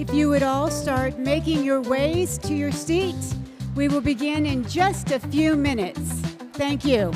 If you would all start making your ways to your seats, we will begin in just a few minutes. Thank you.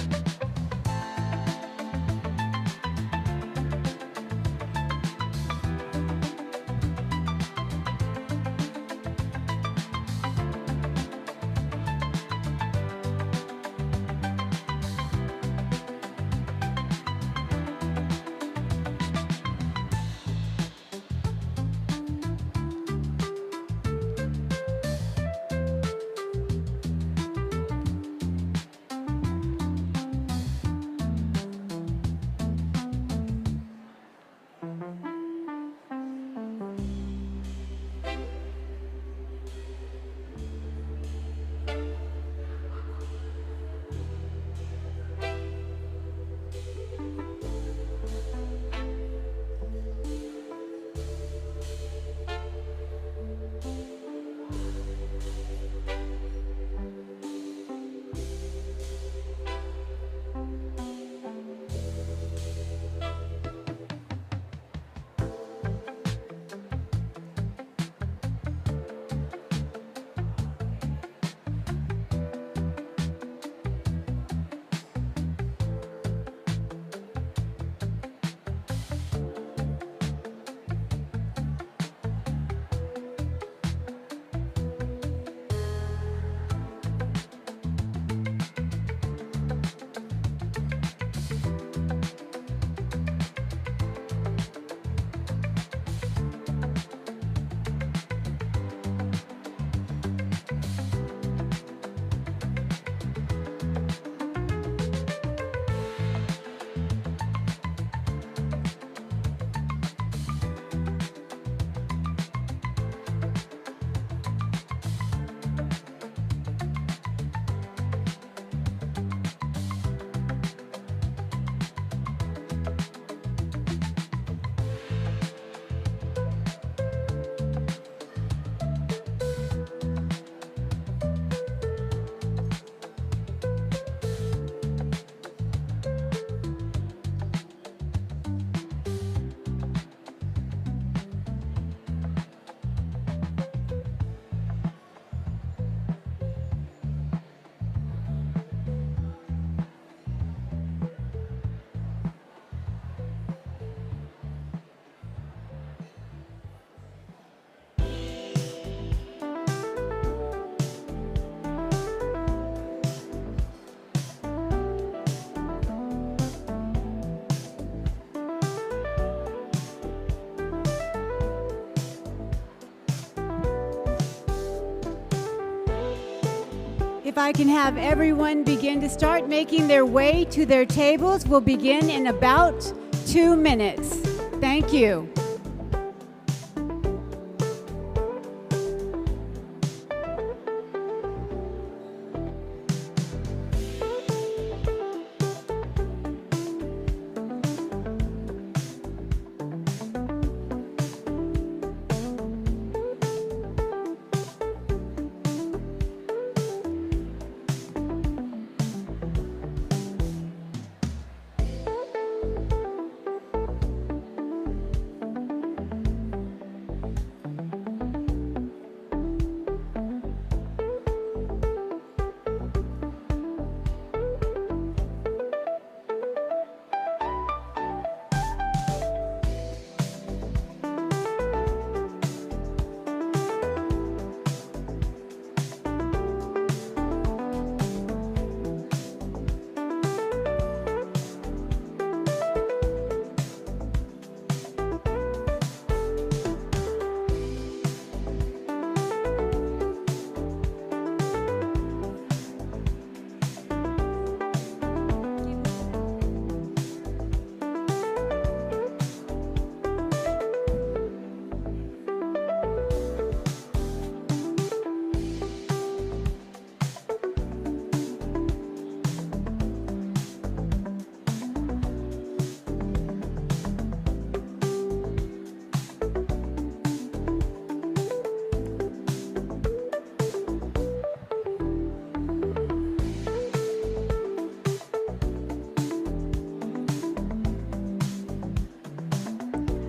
If I can have everyone begin to start making their way to their tables, we'll begin in about 2 minutes. Thank you.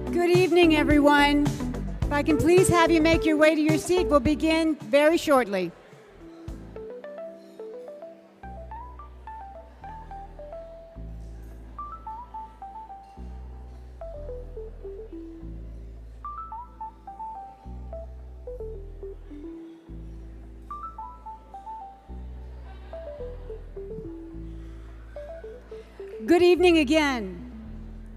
Good evening, everyone. If I can please have you make your way to your seat, we'll begin very shortly. Good evening again.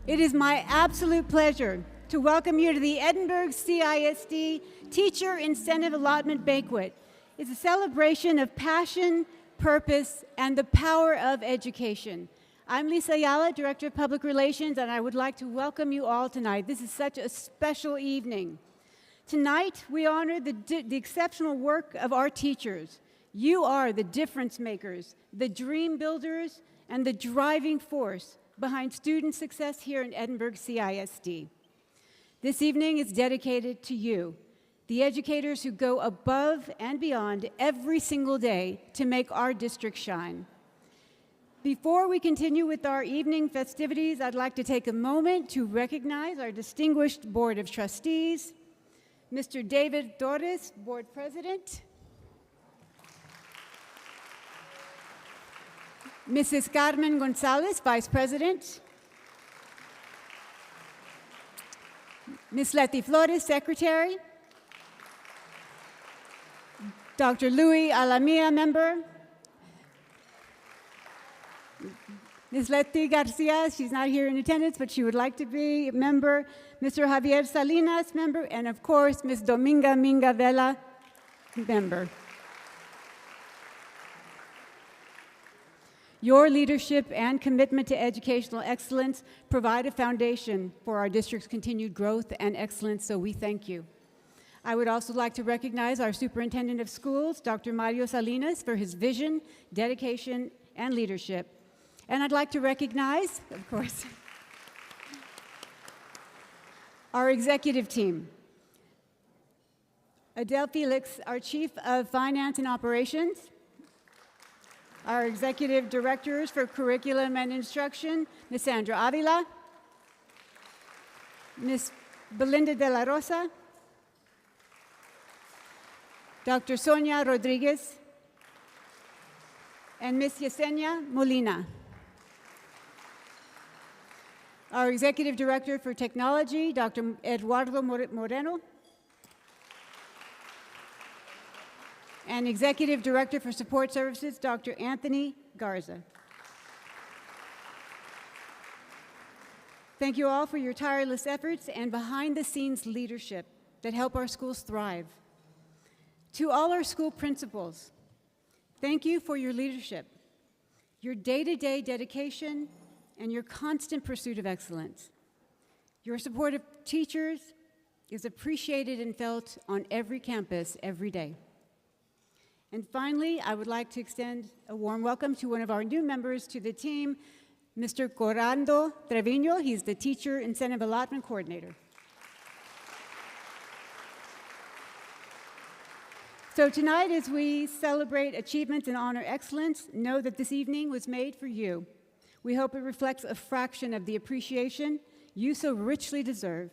It is my absolute pleasure to welcome you to the Edinburgh CISD Teacher Incentive Allotment Banquet. It's a celebration of passion, purpose, and the power of education. I'm Lisa Ayala, Director of Public Relations, and I would like to welcome you all tonight. This is such a special evening. Tonight, we honor the exceptional work of our teachers. You are the difference makers, the dream builders, and the driving force behind student success here in Edinburgh CISD. This evening is dedicated to you, the educators who go above and beyond every single day to make our district shine. Before we continue with our evening festivities, I'd like to take a moment to recognize our distinguished Board of Trustees, Mr. David Torres, Board President, Mrs. Carmen Gonzalez, Vice President, Ms. Letty Flores, Secretary, Dr. Louis Alamia, Member, Ms. Letty Garcia, she's not here in attendance, but she would like to be a member, Mr. Javier Salinas, Member, and of course, Ms. Dominga Minga Vela, Member. Your leadership and commitment to educational excellence provide a foundation for our district's continued growth and excellence, so we thank you. I would also like to recognize our Superintendent of Schools, Dr. Mario Salinas, for his vision, dedication, and leadership. And I'd like to recognize, of course, our executive team. Adele Felix, our Chief of Finance and Operations, our Executive Directors for Curriculum and Instruction, Ms. Sandra Avila, Ms. Belinda de la Rosa, Dr. Sonia Rodriguez, and Ms. Yesenia Molina. Our Executive Director for Technology, Dr. Eduardo Moreno, and Executive Director for Support Services, Dr. Anthony Garza. Thank you all for your tireless efforts and behind-the-scenes leadership that help our schools thrive. To all our school principals, thank you for your leadership, your day-to-day dedication, and your constant pursuit of excellence. Your support of teachers is appreciated and felt on every campus every day. And finally, I would like to extend a warm welcome to one of our new members to the team, Mr. Corrado Trevino. He's the Teacher Incentive Allotment Coordinator. So tonight, as we celebrate achievements and honor excellence, know that this evening was made for you. We hope it reflects a fraction of the appreciation you so richly deserve.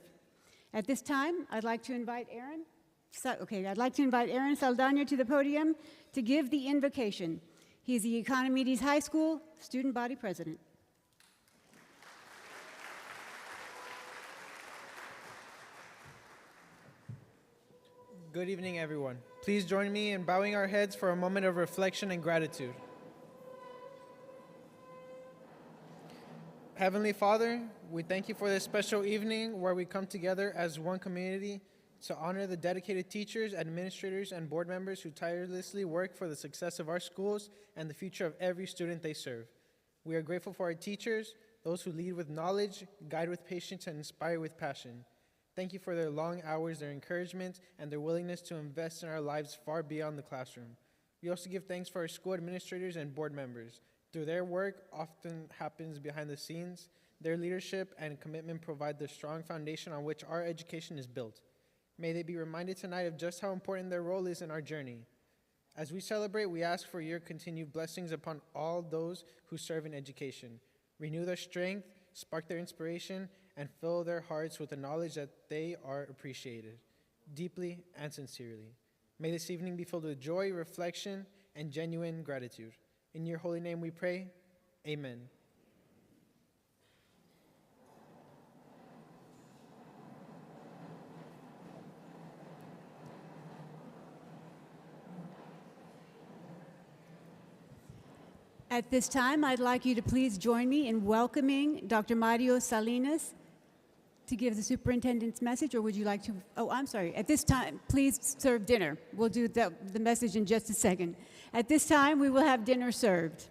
At this time, I'd like to invite Aaron Saldana to the podium to give the invocation. He's the Economides High School Student Body President. Good evening, everyone. Please join me in bowing our heads for a moment of reflection and gratitude. Heavenly Father, we thank you for this special evening where we come together as one community to honor the dedicated teachers, administrators, and board members who tirelessly work for the success of our schools and the future of every student they serve. We are grateful for our teachers, those who lead with knowledge, guide with patience, and inspire with passion. Thank you for their long hours, their encouragement, and their willingness to invest in our lives far beyond the classroom. We also give thanks for our school administrators and board members. Through their work, often happens behind the scenes, their leadership and commitment provide the strong foundation on which our education is built. May they be reminded tonight of just how important their role is in our journey. As we celebrate, we ask for your continued blessings upon all those who serve in education. Renew their strength, spark their inspiration, and fill their hearts with the knowledge that they are appreciated. deeply, and sincerely. May this evening be filled with joy, reflection, and genuine gratitude. In your holy name we pray. Amen. At this time, I'd like you to please join me in welcoming Dr. Mario Salinas to give the superintendent's message, or would you like to? Oh, I'm sorry. At this time, please serve dinner. We'll do the message in just a second. At this time, we will have dinner served.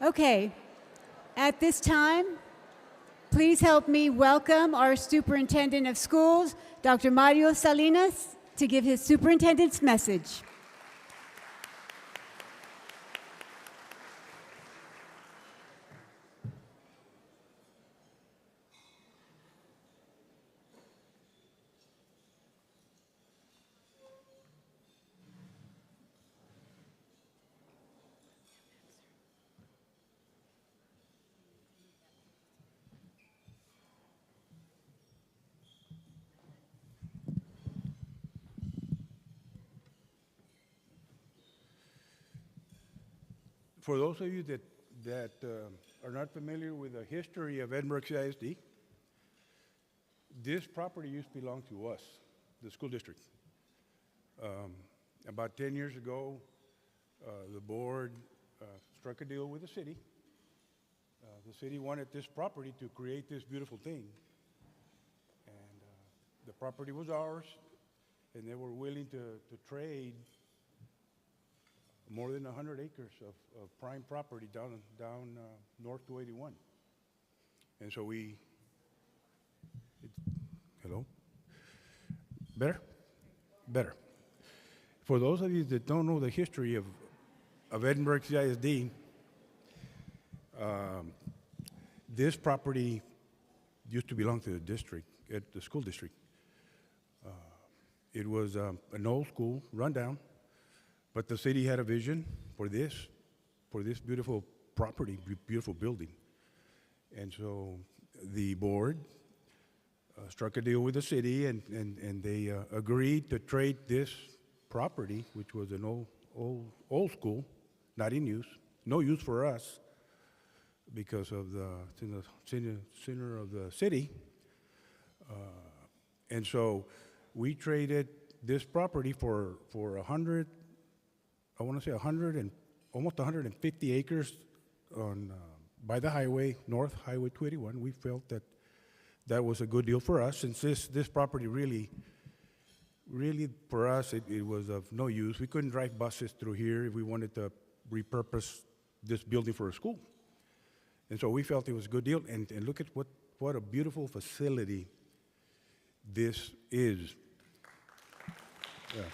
Okay, at this time, please help me welcome our Superintendent of Schools, Dr. Mario Salinas, to give his superintendent's message. For those of you that are not familiar with the history of Edinburgh CISD, this property used to belong to us, the school district. About 10 years ago, the board struck a deal with the city. The city wanted this property to create this beautiful thing. And the property was ours, and they were willing to trade more than 100 acres of prime property down north 281. And so hello? Better? Better. For those of you that don't know the history of Edinburgh CISD, this property used to belong to the district, at the school district. It was an old school, rundown, but the city had a vision for this beautiful property, beautiful building. And so the board struck a deal with the city, and they agreed to trade this property, which was an old school, not in use, no use for us because of the center of the city. And so we traded this property for 100, I want to say 100 and almost 150 acres on by the highway, North Highway 281. We felt that that was a good deal for us, since this property really for us it was of no use. We couldn't drive buses through here if we wanted to repurpose this building for a school. And so we felt it was a good deal, and look at what a beautiful facility this is. Yeah.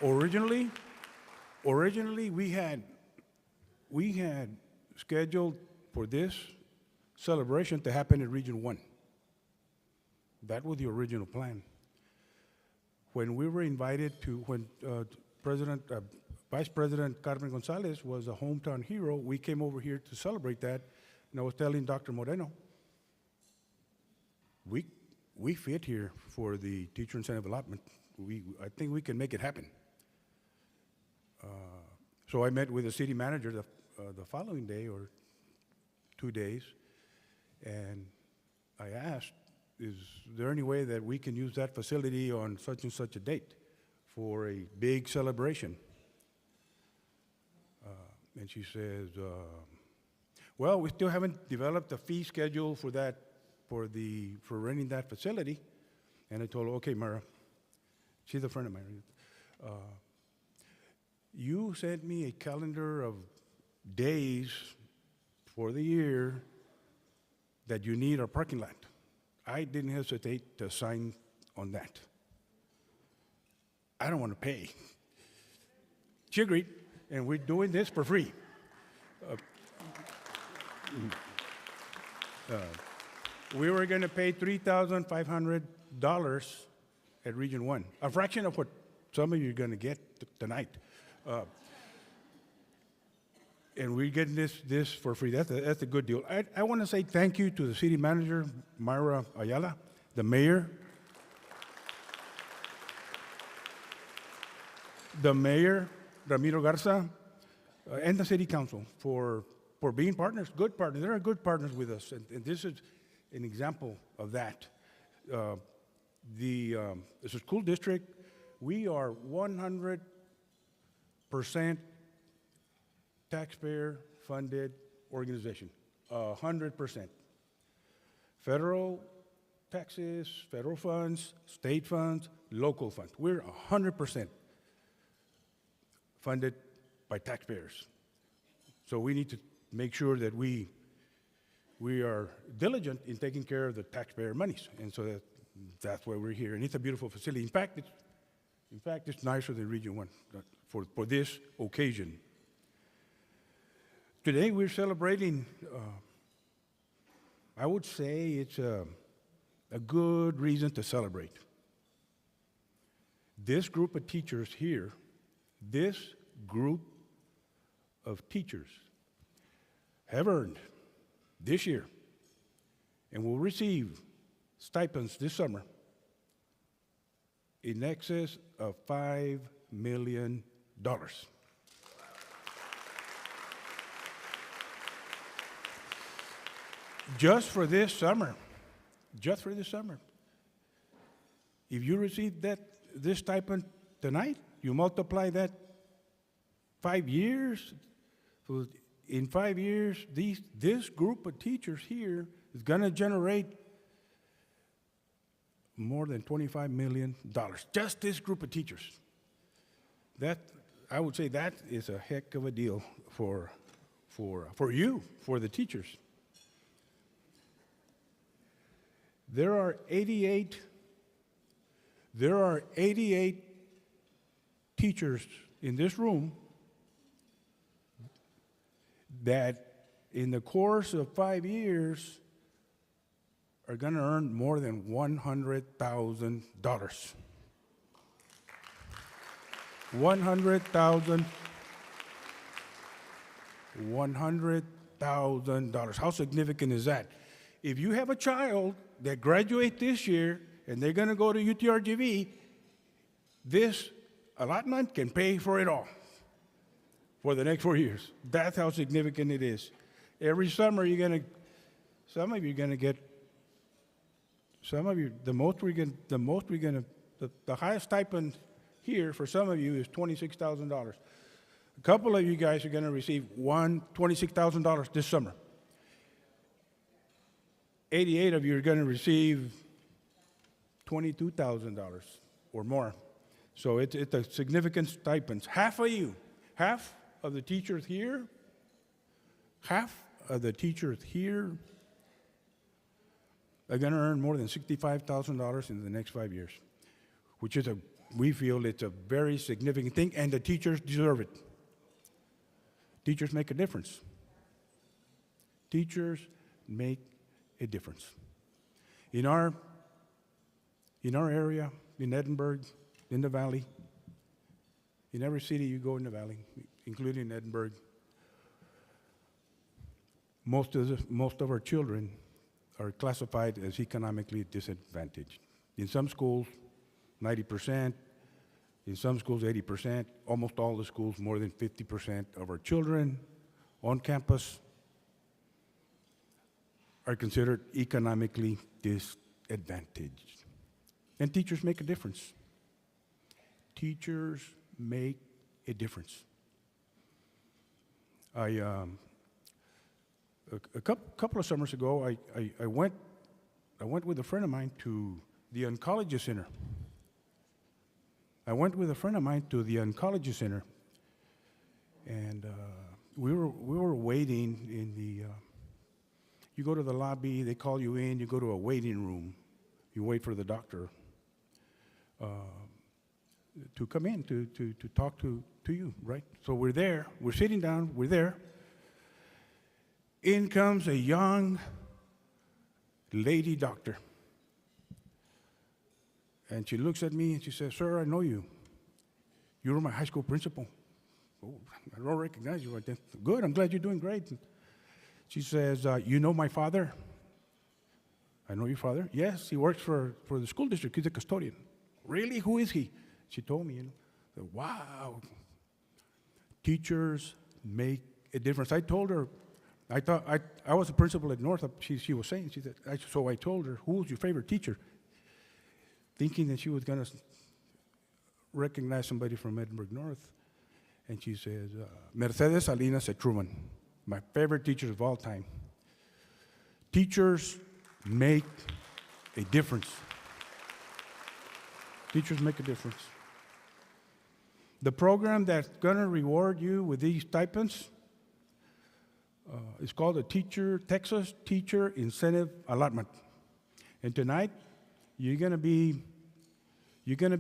Originally we had scheduled for this celebration to happen in Region 1. That was the original plan. When we were invited to, when Vice President Carmen Gonzalez was a hometown hero, we came over here to celebrate that, and I was telling Dr. Moreno, we fit here for the teacher incentive allotment. I think we can make it happen. So I met with the city manager the following day or 2 days, and I asked, is there any way that we can use that facility on such and such a date for a big celebration? And she says, well, we still haven't developed a fee schedule for that, for renting that facility. And I told her, okay, Mara, she's a friend of mine. You sent me a calendar of days for the year that you need our parking lot. I didn't hesitate to sign on that. I don't want to pay. She agreed, and we're doing this for free. We were going to pay $3,500 at Region 1, a fraction of what some of you are going to get tonight. And we're getting this for free. That's a good deal. I want to say thank you to the city manager, Myra Ayala, the mayor, Ramiro Garza, and the city council for being partners, good partners. They are good partners with us, and this is an example of that. The school district, we are 100% taxpayer-funded organization, 100%. Federal taxes, federal funds, state funds, local funds. We're 100% funded by taxpayers. So we need to make sure that we are diligent in taking care of the taxpayer monies. And so that's why we're here. And it's a beautiful facility. In fact, it's nicer than Region 1 for this occasion. Today we're celebrating, I would say it's a good reason to celebrate. This group of teachers here, this group of teachers have earned this year and will receive stipends this summer in excess of $5 million. Just for this summer. If you receive this stipend tonight, you multiply that 5 years. So in 5 years, this group of teachers here is going to generate more than $25 million. Just this group of teachers. I would say that is a heck of a deal for you, for the teachers. There are 88 teachers in this room that in the course of 5 years are going to earn more than $100,000. $100,000. How significant is that? If you have a child that graduates this year and they're going to go to UTRGV, this allotment can pay for it all for the next 4 years. That's how significant it is. Every summer some of you are going to get, the highest stipend here for some of you is $26,000. A couple of you guys are going to receive $26,000 this summer. 88 of you are going to receive $22,000 or more. So it's a significant stipend. Half of the teachers here are going to earn more than $65,000 in the next 5 years, which is we feel it's a very significant thing, and the teachers deserve it. Teachers make a difference. Teachers make a difference. In our area, in Edinburgh, in the Valley, in every city you go in the Valley, including Edinburgh, most of our children are classified as economically disadvantaged. In some schools, 90%, in some schools, 80%, almost all the schools, more than 50% of our children on campus are considered economically disadvantaged. And teachers make a difference. Teachers make a difference. A couple of summers ago, I went with a friend of mine to the Oncology Center. And we were waiting in the. You go to the lobby, they call you in, you go to a waiting room, you wait for the doctor to come in to talk to you, right? So we're there, we're sitting down, we're there. In comes a young lady doctor. And she looks at me and she says, "Sir, I know you. You were my high school principal." "Oh, I don't recognize you." I said, "Good, I'm glad you're doing great." She says, "You know my father?" "I know your father." "Yes, he works for the school district. He's a custodian." "Really? Who is he?" She told me, So, wow. Teachers make a difference. I told her, I was a principal at North, she was saying, she said, so I told her, "Who was your favorite teacher?" Thinking that she was going to recognize somebody from Edinburgh North. And she says, "Mercedes Salinas at Truman, my favorite teachers of all time." Teachers make a difference. Teachers make a difference. The program that's going to reward you with these stipends It's called the Texas Teacher Incentive Allotment. And tonight, you're going to be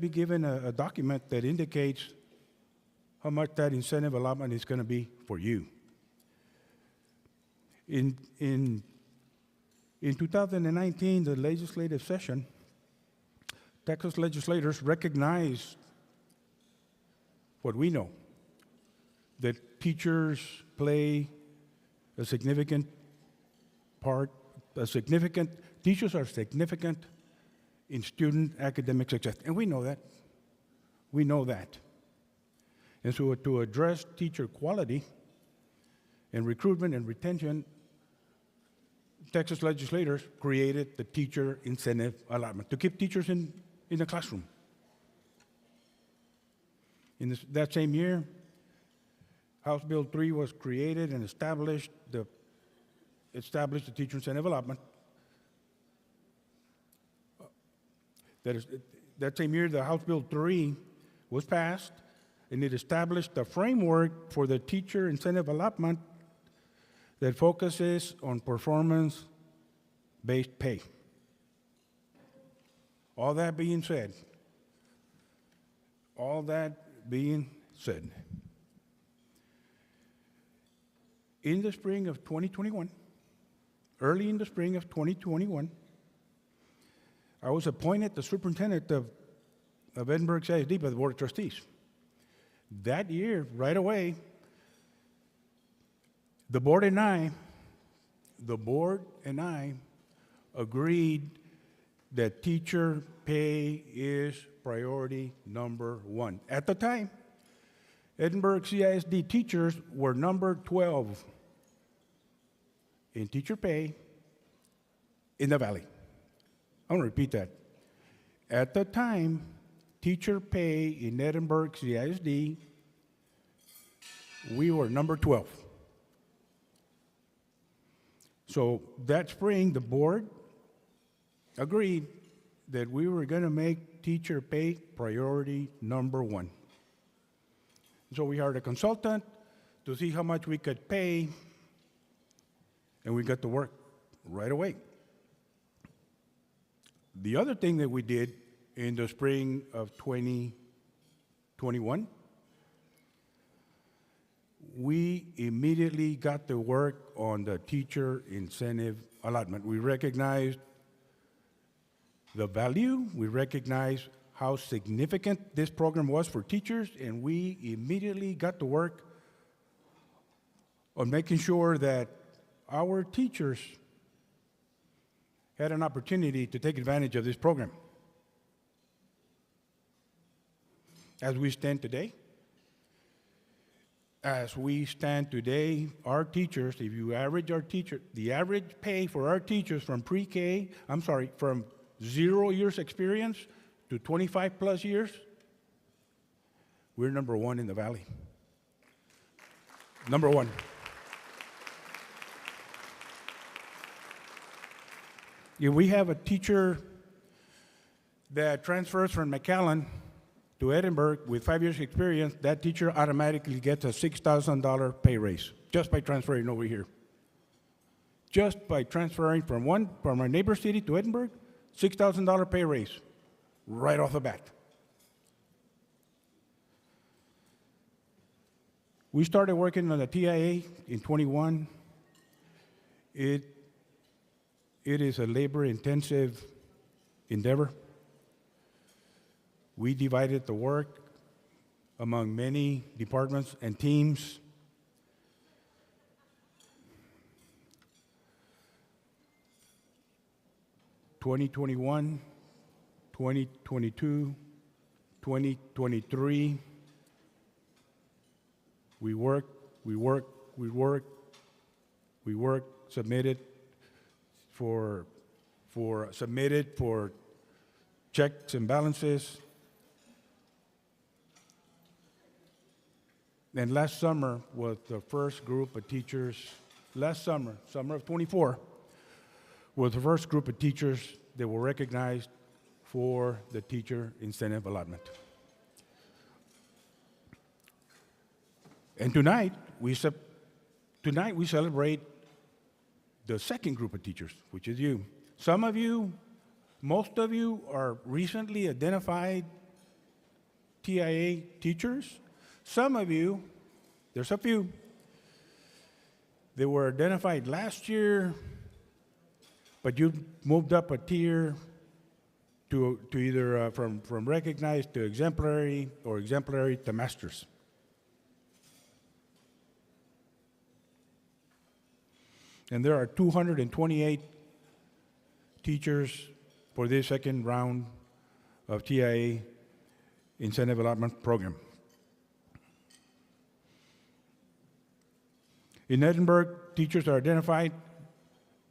given a document that indicates how much that incentive allotment is going to be for you. In 2019, the legislative session, Texas legislators recognized what we know, that teachers play a significant part, teachers are significant in student academic success. And we know that. We know that. And so to address teacher quality and recruitment and retention, Texas legislators created the Teacher Incentive Allotment to keep teachers in the classroom. In that same year, House Bill 3 was created and established the Teacher Incentive Allotment. That same year, the House Bill 3 was passed, and it established a framework for the Teacher Incentive Allotment that focuses on performance-based pay. All that being said, in the spring of 2021, early in the spring of 2021, I was appointed the superintendent of Edinburgh CISD by the Board of Trustees. That year, right away, the board and I agreed that teacher pay is priority number one. At the time, Edinburgh CISD teachers were number 12 in teacher pay in the Valley. I'm going to repeat that. At the time, teacher pay in Edinburgh CISD, we were number 12. So that spring, the board agreed that we were going to make teacher pay priority number one. So we hired a consultant to see how much we could pay, and we got to work right away. The other thing that we did in the spring of 2021, we immediately got to work on the Teacher Incentive Allotment. We recognized the value, we recognized how significant this program was for teachers, and we immediately got to work on making sure that our teachers had an opportunity to take advantage of this program. As we stand today, our teachers, if you average the average pay for our teachers from from 0 years experience to 25 plus years, we're number one in the Valley. Number one. If we have a teacher that transfers from McAllen to Edinburgh with 5 years experience, that teacher automatically gets a $6,000 pay raise just by transferring over here. Just by transferring from our neighbor city to Edinburgh, $6,000 pay raise right off the bat. We started working on the TIA in 21. It is a labor-intensive endeavor. We divided the work among many departments and teams. (2021, 2022, 2023). We worked, submitted for checks and balances. And last summer was the first group of teachers, summer of 24, was the first group of teachers that were recognized for the Teacher Incentive Allotment. And tonight, tonight we celebrate the second group of teachers, which is you. Some of you, most of you are recently identified TIA teachers. Some of you, there's a few, they were identified last year, but you moved up a tier to either from recognized to exemplary or exemplary to masters. And there are 228 teachers for this second round of TIA incentive allotment program. In Edinburgh, teachers are identified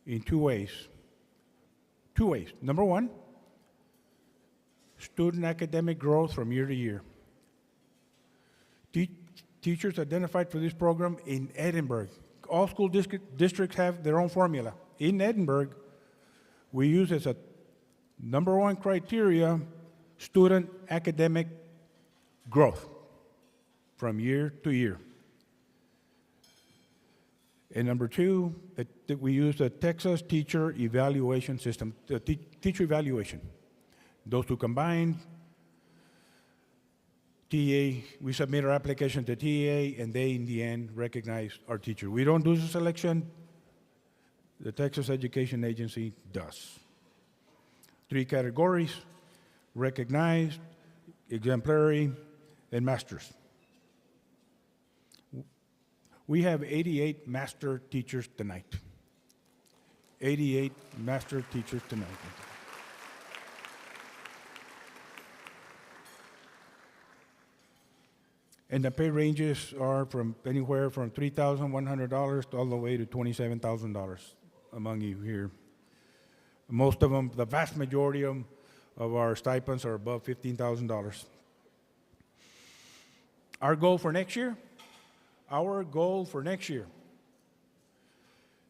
in two ways. Two ways. Number one, student academic growth from year to year. Teachers identified for this program in Edinburgh. All school districts have their own formula. In Edinburgh, we use as a number one criteria student academic growth from year to year. And number two, that we use the Texas Teacher Evaluation System, the teacher evaluation. Those two combined, TA, we submit our application to TA, and they, in the end, recognize our teacher. We don't do the selection. The Texas Education Agency does. Three categories: recognized, exemplary, and masters. We have 88 master teachers tonight. 88 master teachers tonight. And the pay ranges are from anywhere from $3,100 to all the way to $27,000 among you here. Most of them, the vast majority of our stipends are above $15,000. Our goal for next year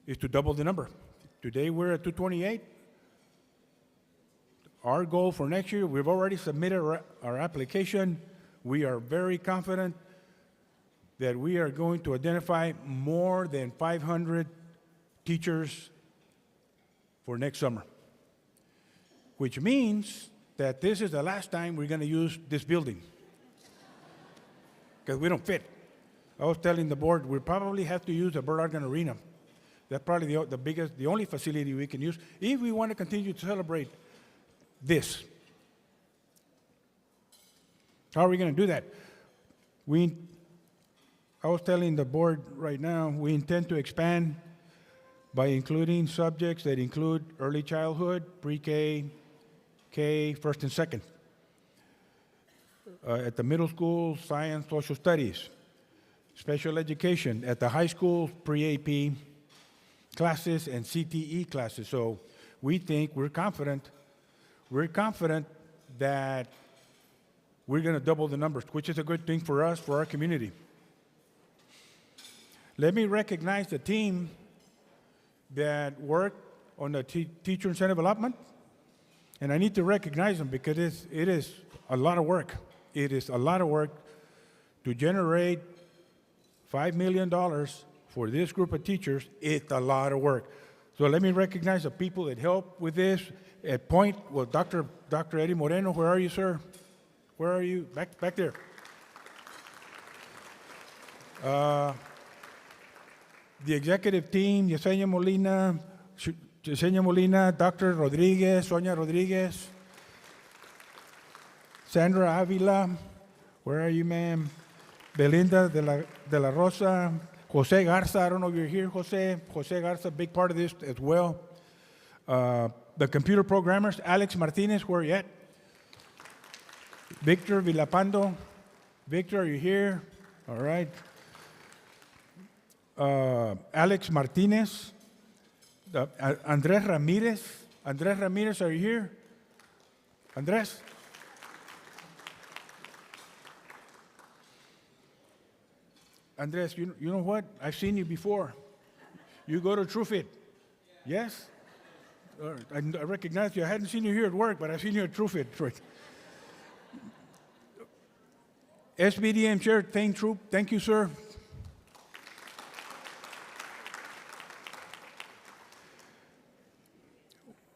is to double the number. Today we're at 228. Our goal for next year, we've already submitted our application. We are very confident that we are going to identify more than 500 teachers for next summer, which means that this is the last time we're going to use this building because we don't fit. I was telling the board we probably have to use the Bird Argan Arena. That's probably the only facility we can use if we want to continue to celebrate this. How are we going to do that? I was telling the board right now, we intend to expand by including subjects that include early childhood, pre-K, K, first and second. At the middle school, science, social studies. Special education. At the high school, pre-AP classes and CTE classes. So we think, we're confident that we're going to double the numbers, which is a good thing for us, for our community. Let me recognize the team that worked on the teacher incentive allotment. And I need to recognize them because it is a lot of work. It is a lot of work to generate $5 million for this group of teachers. It's a lot of work. So let me recognize the people that helped with this. At point, well, Dr. Eddie Moreno, where are you, sir? Where are you? Back there. The executive team, Yesenia Molina, Dr. Rodriguez, Sonia Rodriguez, Sandra Avila, where are you, ma'am? Belinda de la Rosa, Jose Garza, I don't know if you're here, Jose. Jose Garza, big part of this as well. The computer programmers, Alex Martinez, where are you at? Victor Villapando. Victor, are you here? All right. Alex Martinez. Andres Ramirez. Andres Ramirez, are you here? Andres? Andres, you know what? I've seen you before. You go to TrueFit. Yes? I recognize you. I hadn't seen you here at work, but I've seen you at TrueFit. Right. SBDM Chair Thane Troop, thank you, sir.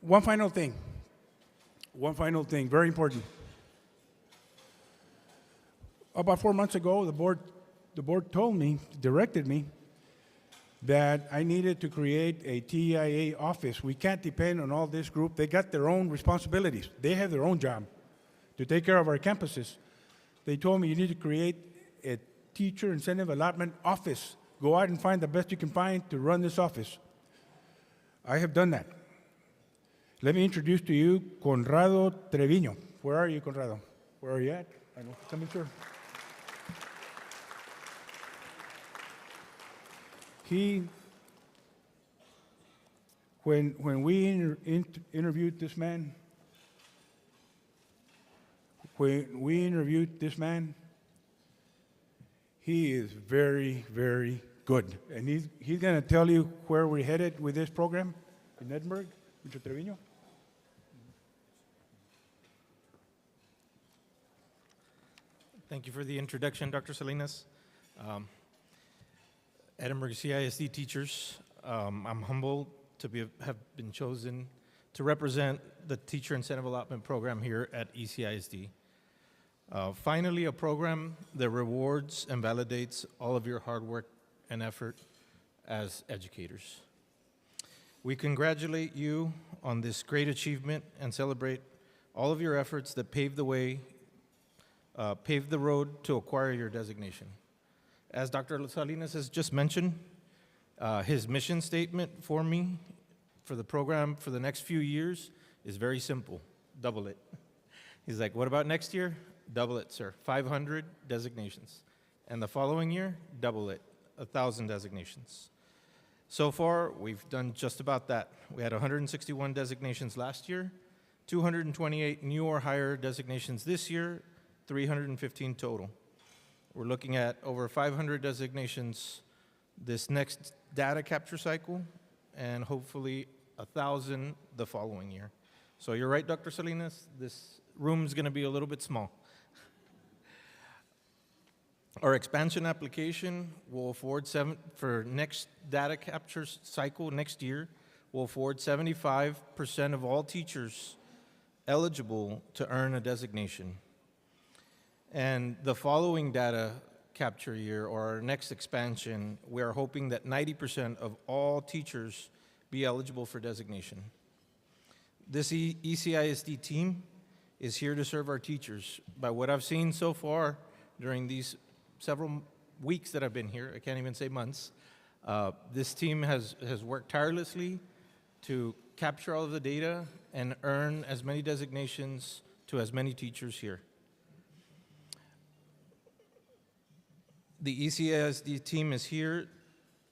one final thing. One final thing, very important. About 4 months ago, the board told me, directed me, that I needed to create a TIA office. We can't depend on all this group. They got their own responsibilities. They have their own job to take care of our campuses. They told me you need to create a teacher incentive allotment office. Go out and find the best you can find to run this office. I have done that. Let me introduce to you Conrado Treviño. Where are you, Conrado? Where are you at? I know. Come in, sir. When we interviewed this man, he is very, very good. And he's going to tell you where we're headed with this program in Edinburgh. Mr. Treviño. Thank you for the introduction, Dr. Salinas. Edinburgh CISD teachers, I'm humbled to have been chosen to represent the Teacher Incentive Allotment Program here at ECISD. Finally, a program that rewards and validates all of your hard work and effort as educators. We congratulate you on this great achievement and celebrate all of your efforts that paved the way, paved the road to acquire your designation. As Dr. Salinas has just mentioned, his mission statement for me, for the program for the next few years, is very simple: double it. He's like, what about next year? Double it, sir. 500 designations. And the following year, double it, 1,000 designations. So far, we've done just about that. We had 161 designations last year, 228 new or higher designations this year, 315 total. We're looking at over 500 designations this next data capture cycle, and hopefully 1,000 the following year. So you're right, Dr. Salinas, this room's gonna be a little bit small. Our expansion application will afford for next data capture cycle next year, will afford 75% of all teachers eligible to earn a designation. And the following data capture year, or our next expansion, we are hoping that 90% of all teachers be eligible for designation. This ECISD team is here to serve our teachers. By what I've seen so far during these several weeks that I've been here, I can't even say months, this team has worked tirelessly to capture all of the data and earn as many designations to as many teachers here. The ECISD team is here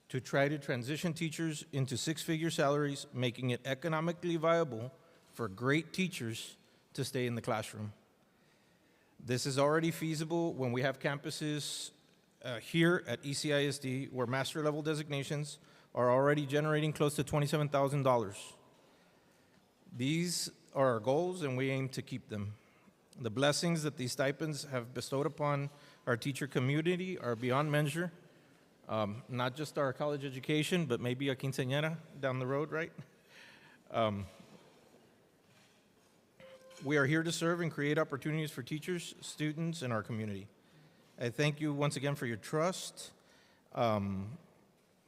to try to transition teachers into six-figure salaries, making it economically viable for great teachers to stay in the classroom. This is already feasible when we have campuses here at ECISD where master level designations are already generating close to $27,000. These are our goals, and we aim to keep them. The blessings that these stipends have bestowed upon our teacher community are beyond measure. Not just our college education, but maybe a quinceañera down the road, right? We are here to serve and create opportunities for teachers, students, and our community. I thank you once again for your trust, and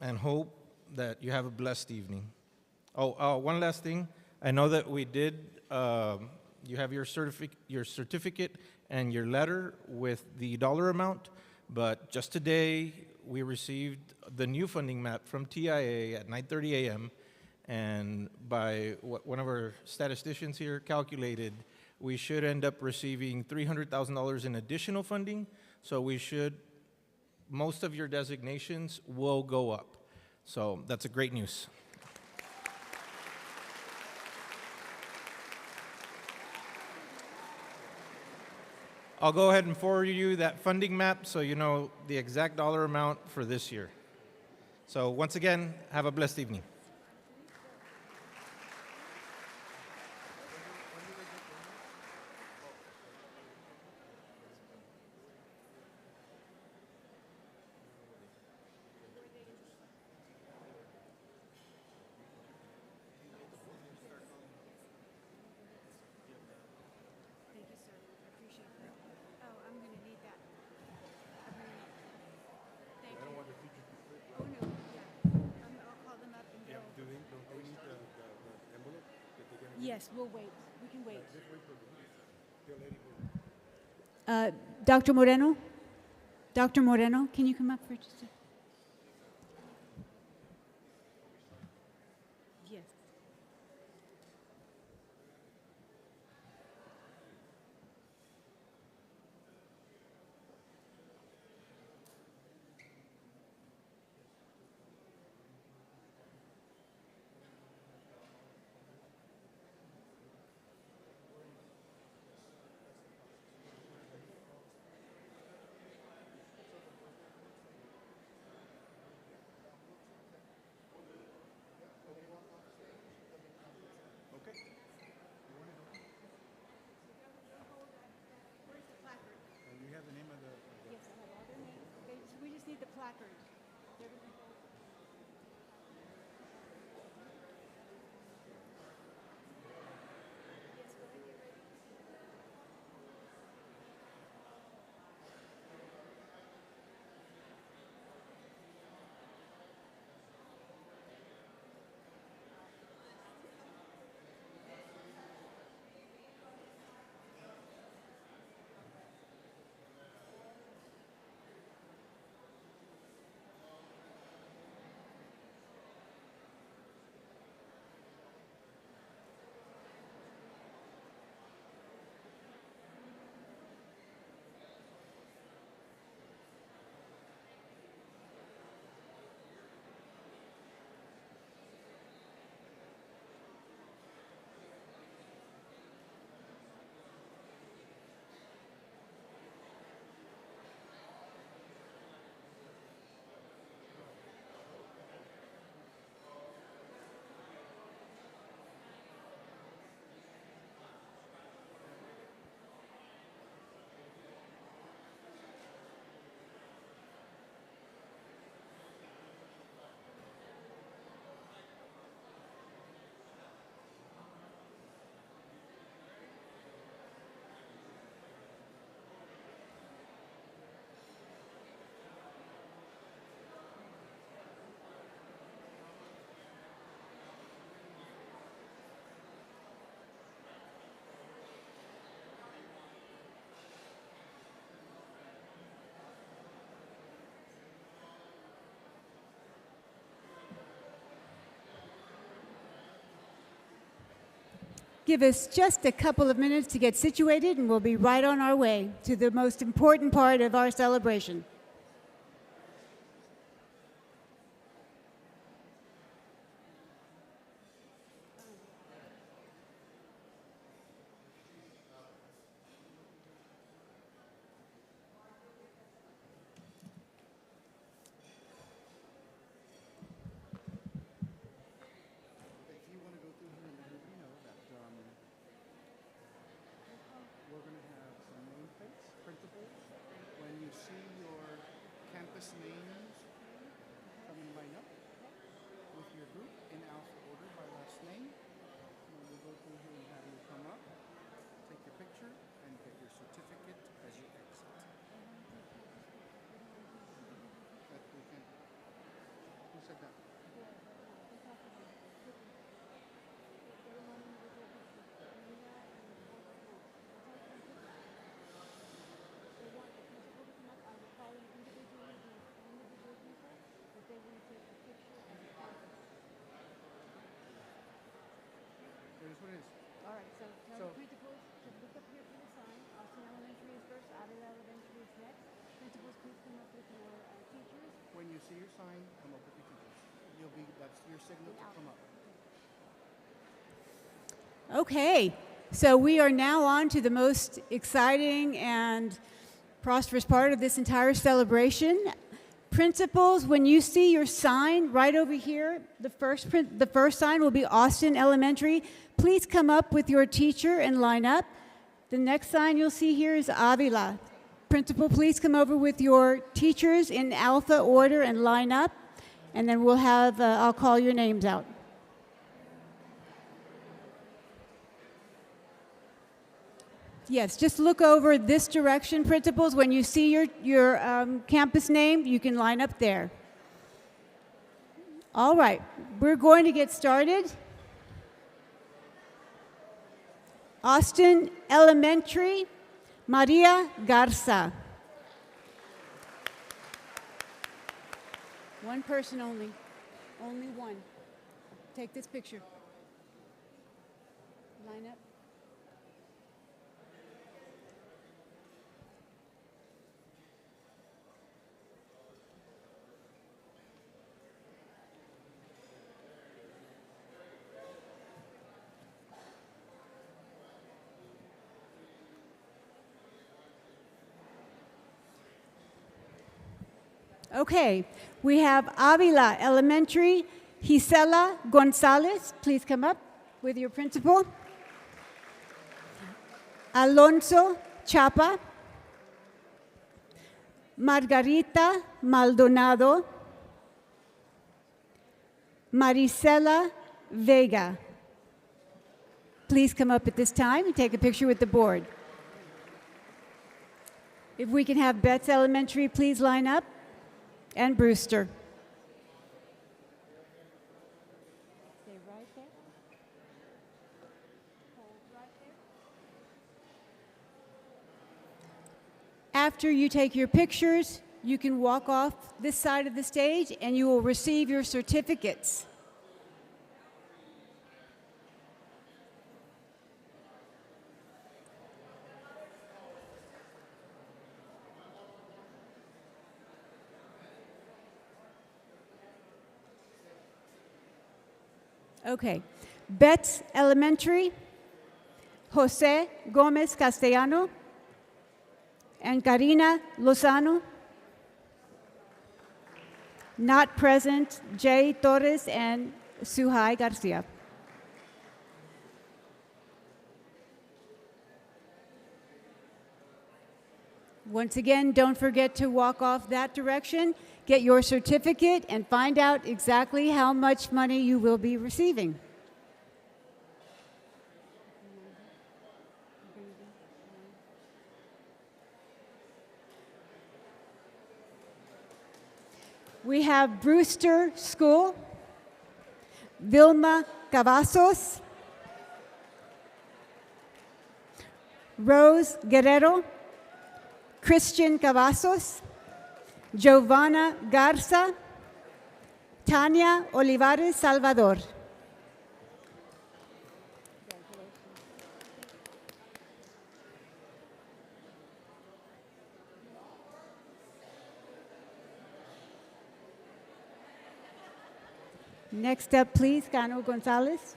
hope that you have a blessed evening. One last thing. I know that we did, you have your certificate and your letter with the dollar amount, but just today we received the new funding map from TIA at 9:30 a.m. And by what one of our statisticians here calculated, we should end up receiving $300,000 in additional funding. So most of your designations will go up. So that's a great news. I'll go ahead and forward you that funding map so you know the exact dollar amount for this year. So once again, have a blessed evening. Yes, we'll wait. We can wait. Dr. Moreno? Dr. Moreno, can you come up for just a... Yes. You have the name of the... Yes, I have all their names. We just need the placard. Give us just a couple of minutes to get situated, and we'll be right on our way to the most important part of our celebration. If you want to go through here and let everybody know that we're going to have some nameplates, printables. When you see your campus names come and line up with your group in alpha order by last name, we'll go through here and have you come up, take your picture, and get your certificate as you exit. That we can. Who said that? Here's what it is. All right, so tell So- the principals to look up here for the sign. Austin Elementary is first, Abbott Elementary is next. Principals, please come up with your teachers. When you see your sign, come up with your teachers. That's your signal to come up. Okay, so we are now on to the most exciting and prosperous part of this entire celebration. Principals, when you see your sign right over here, the first sign will be Austin Elementary. Please come up with your teacher and line up. The next sign you'll see here is Avila. Principal, please come over with your teachers in alpha order and line up, and then we'll have, I'll call your names out. Yes, just look over this direction, principals. When you see your campus name, you can line up there. All right, we're going to get started. Austin Elementary, Maria Garza. One person only. Only one. Take this picture. Line up. Okay, we have Avila Elementary, Gisela Gonzalez. Please come up with your principal. Alonso Chapa. Margarita Maldonado. Marisela Vega. Please come up at this time and take a picture with the board. If we can have Betts Elementary, please line up. And Brewster. Stay right there. Hold right there. After you take your pictures, you can walk off this side of the stage and you will receive your certificates. Okay. Betts Elementary, Jose Gomez Castellano, and Karina Lozano. Not present, Jay Torres and Suhai Garcia. Once again, don't forget to walk off that direction, get your certificate, and find out exactly how much money you will be receiving. We have Brewster School, Vilma Cavazos, Rose Guerrero, Christian Cavazos, Giovanna Garza, Tania Olivares Salvador. Next up, please, Cano Gonzalez.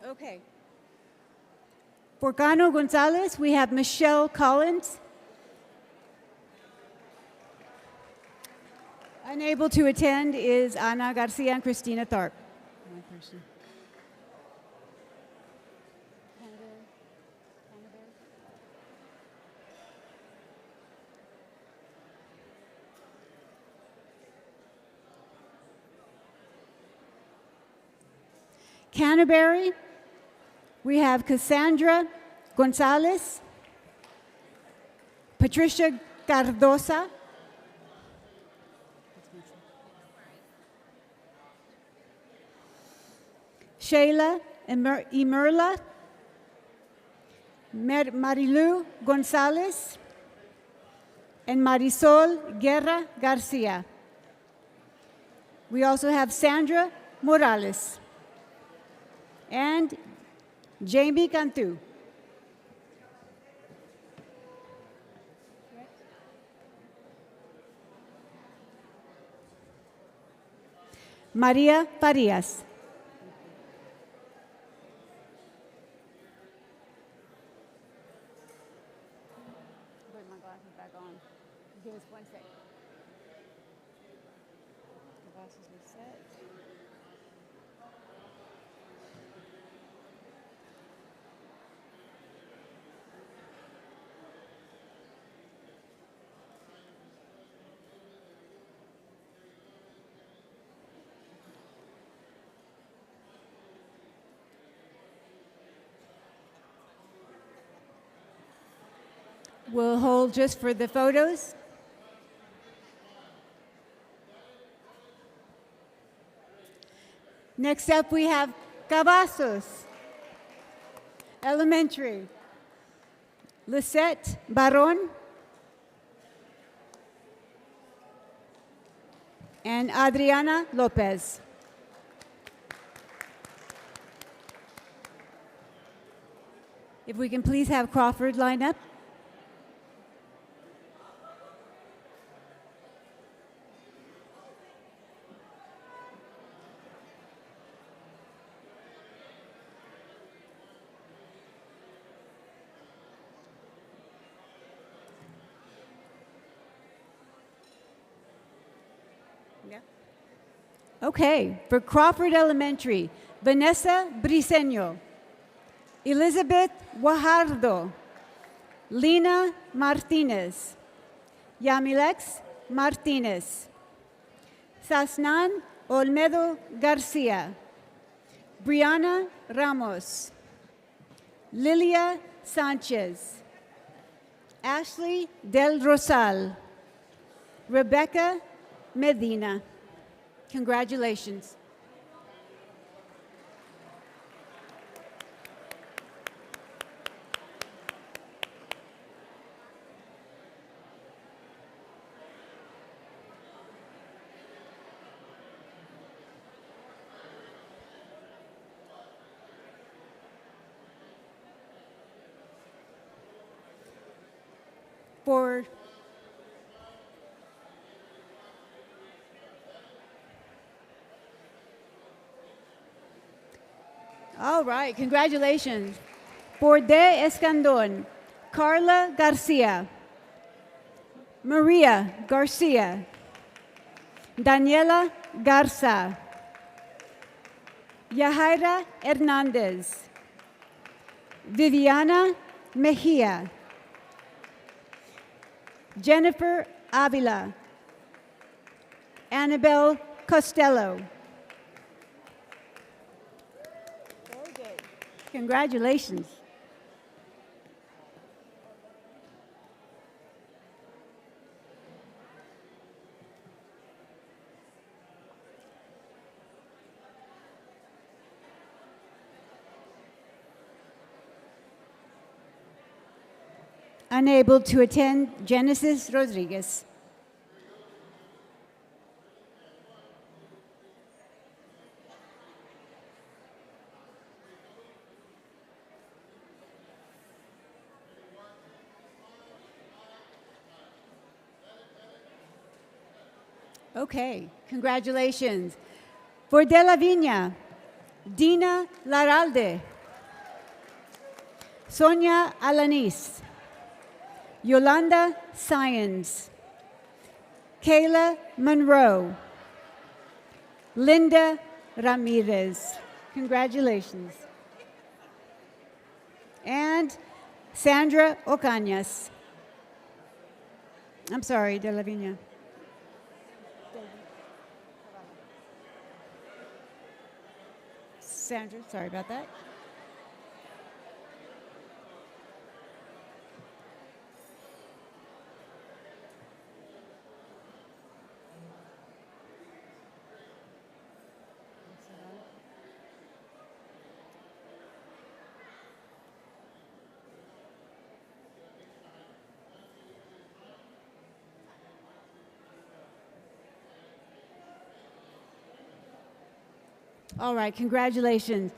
Okay. For Cano Gonzalez, we have Michelle Collins. Unable to attend is Ana Garcia and Christina Tharp. One person. Canterbury, we have Cassandra Gonzalez, Patricia Cardosa, Sheila Imerla, Marilu Gonzalez, and Marisol Guerra Garcia. We also have Sandra Morales and Jamie Cantu. Maria Farias. Put my glasses back on. Give us 1 second. The glasses are set. We'll hold just for the photos. Next up, we have Cavazos Elementary. Lisette Baron and Adriana Lopez. If we can please have Crawford line up. Okay, for Crawford Elementary, Vanessa Briseño, Elizabeth Guajardo, Lina Martinez, Yamilex Martinez, Sasnan Olmedo Garcia, Brianna Ramos, Lilia Sanchez, Ashley Del Rosal, Rebecca Medina. Congratulations. For all right, congratulations. For De Escandon, Carla Garcia, Maria Garcia, Daniela Garza, Yahaira Hernandez, Viviana Mejia, Jennifer Avila, Annabelle Costello. Congratulations. Unable to attend, Genesis Rodriguez. Okay, congratulations. For De La Viña, Dina Laralde, Sonia Alanis, Yolanda Syons, Kayla Monroe, Linda Ramirez. Congratulations. And Sandra Ocañas. I'm sorry, De La Viña. Sandra, sorry about that. All right, congratulations.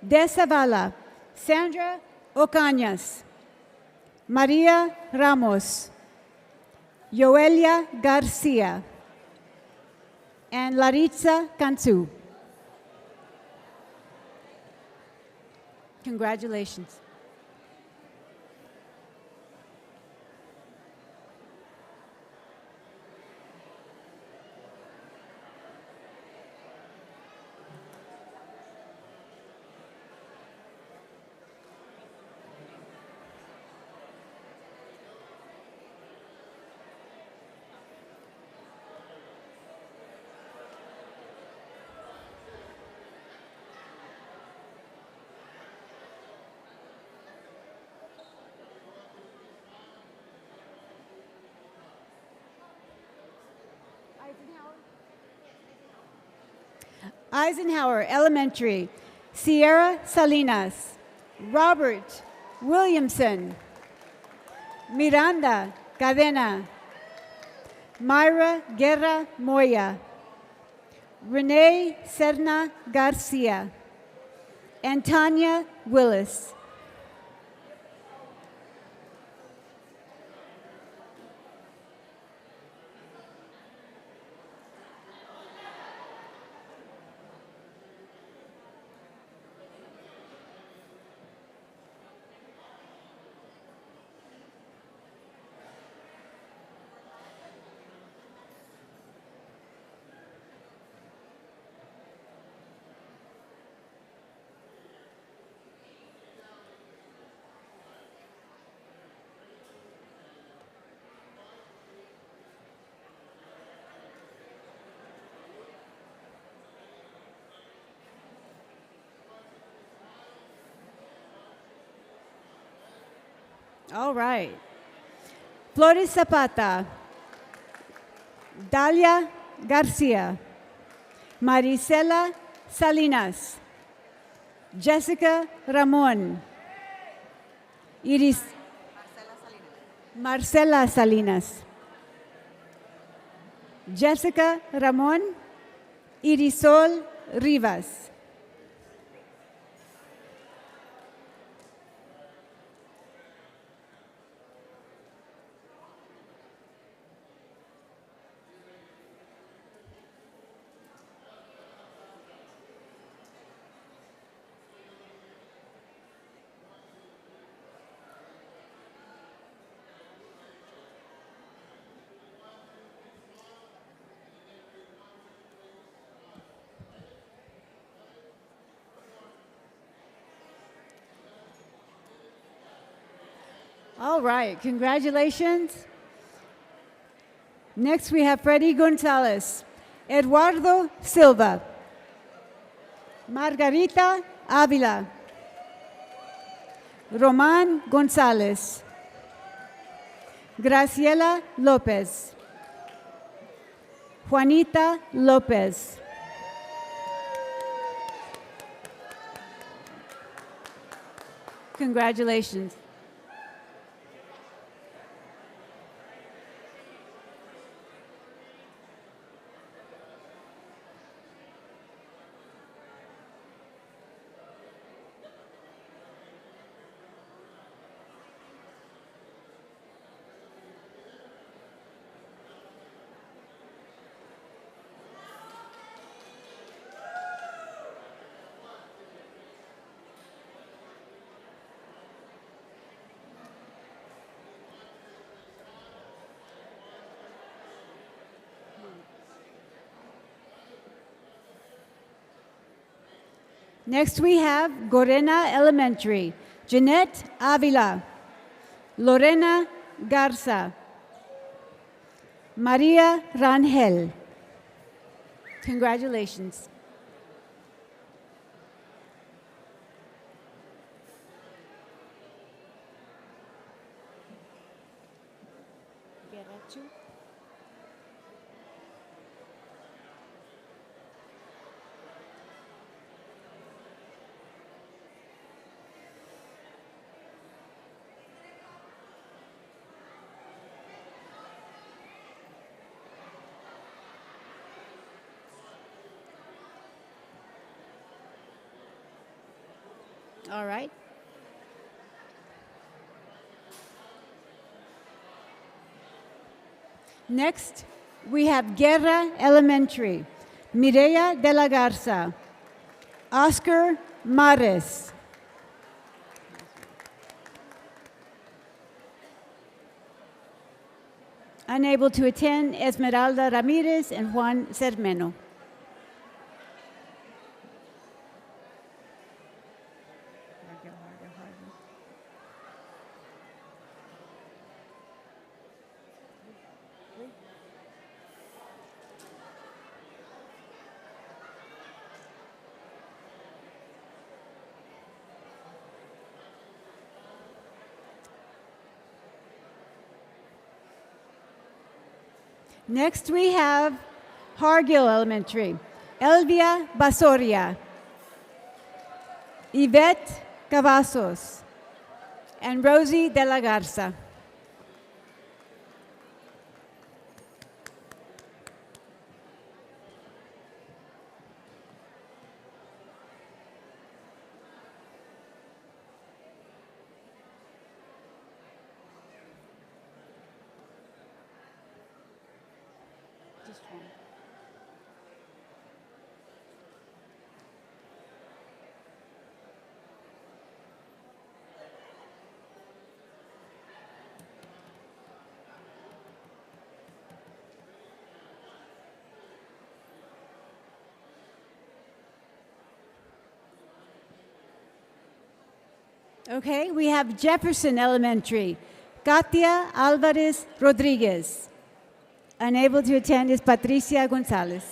De Zavala, Sandra Ocañas, Maria Ramos, Yoelia Garcia, and Laritza Cantu. Congratulations. Eisenhower Elementary, Sierra Salinas, Robert Williamson, Miranda Cadena, Myra Guerra Moya, Renee Serna Garcia, and Tanya Willis. All right. Flores Zapata, Dalia Garcia, Marisela Salinas, Jessica Ramon, Iris Marcela Salinas, Jessica Ramon, Irisol Rivas. All right, congratulations. Next we have Freddy Gonzalez, Eduardo Silva, Margarita Avila, Roman Gonzalez, Graciela Lopez, Juanita Lopez. Congratulations. Next we have Gorena Elementary, Jeanette Avila, Lorena Garza, Maria Rangel. Congratulations. All right. Next, we have Guerra Elementary, Mireya de la Garza, Oscar Mares. Unable to attend, Esmeralda Ramirez and Juan Cermeno. Next, we have Hargill Elementary, Elvia Basoria, Yvette Cavazos, and Rosie de la Garza. Okay, we have Jefferson Elementary, Katia Alvarez Rodriguez. Unable to attend is Patricia Gonzalez.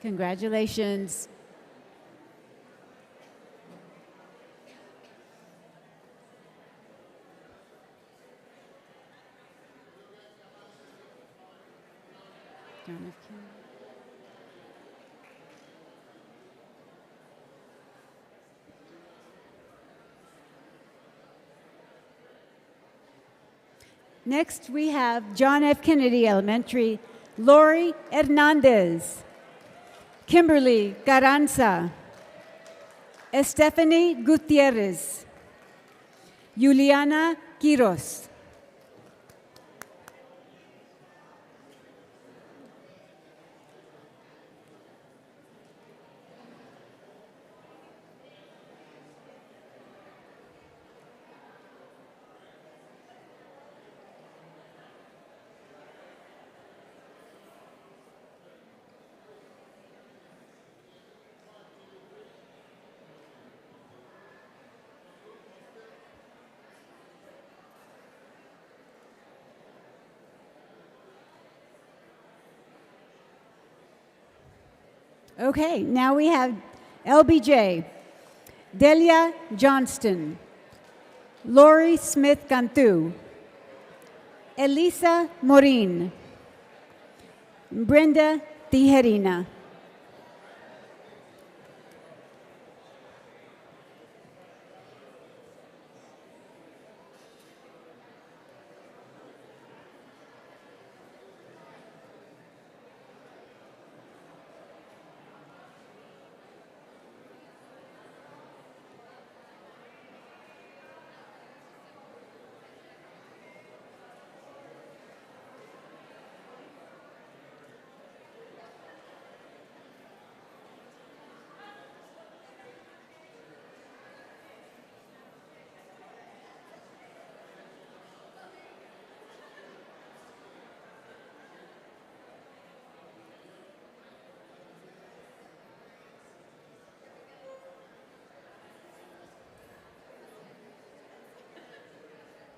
Congratulations. John F. Kennedy. Next, we have John F. Kennedy Elementary, Lori Hernandez, Kimberly Carranza, Estefany Gutierrez, Juliana Quiros. Okay, now we have LBJ, Delia Johnston, Lori Smith Cantu, Elisa Morin, Brenda Tijerina.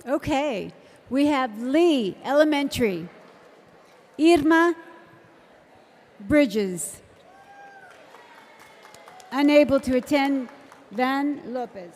Okay, we have Lee Elementary, Irma Bridges. Unable to attend, Ivan Lopez.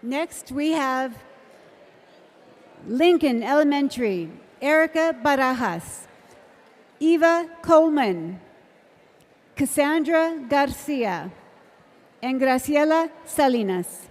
Next, we have Lincoln Elementary, Erica Barajas, Eva Coleman, Cassandra Garcia, and Graciela Salinas.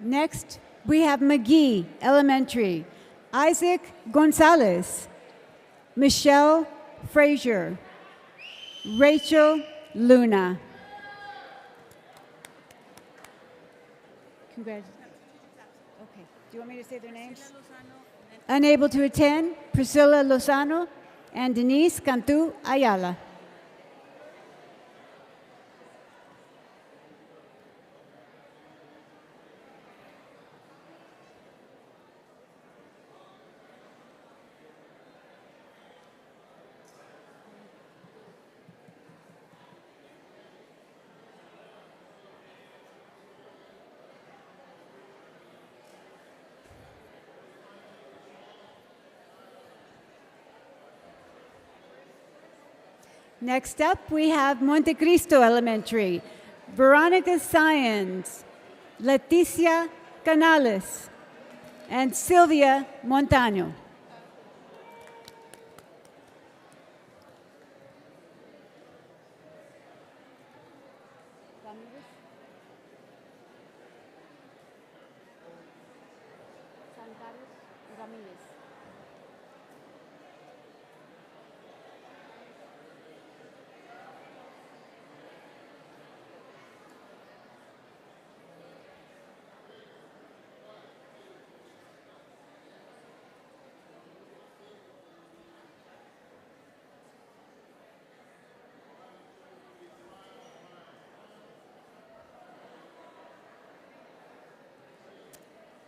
Next, we have McGee Elementary, Isaac Gonzalez, Michelle Frazier, Rachel Luna. Congratulations. Okay. Do you want me to say their names? Unable to attend, Priscilla Lozano and Denise Cantu Ayala. Next up, we have Monte Cristo Elementary, Veronica Science, Leticia Canales, and Sylvia Montano.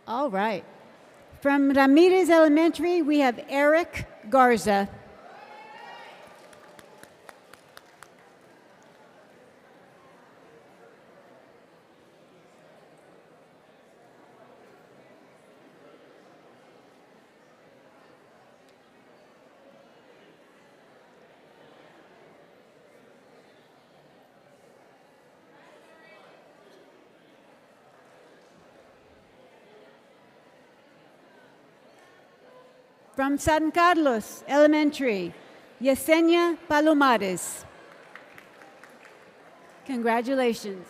All right. From Ramirez Elementary, we have Eric Garza. From San Carlos Elementary, Yesenia Palomares. Congratulations.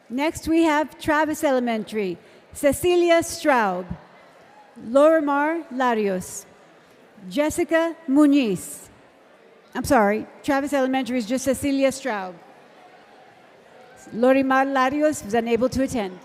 Next, we have Travis Elementary, Cecilia Straub, Lorimar Larios, Jessica Muniz. I'm sorry, Travis Elementary is just Cecilia Straub. Lorimar Larios was unable to attend.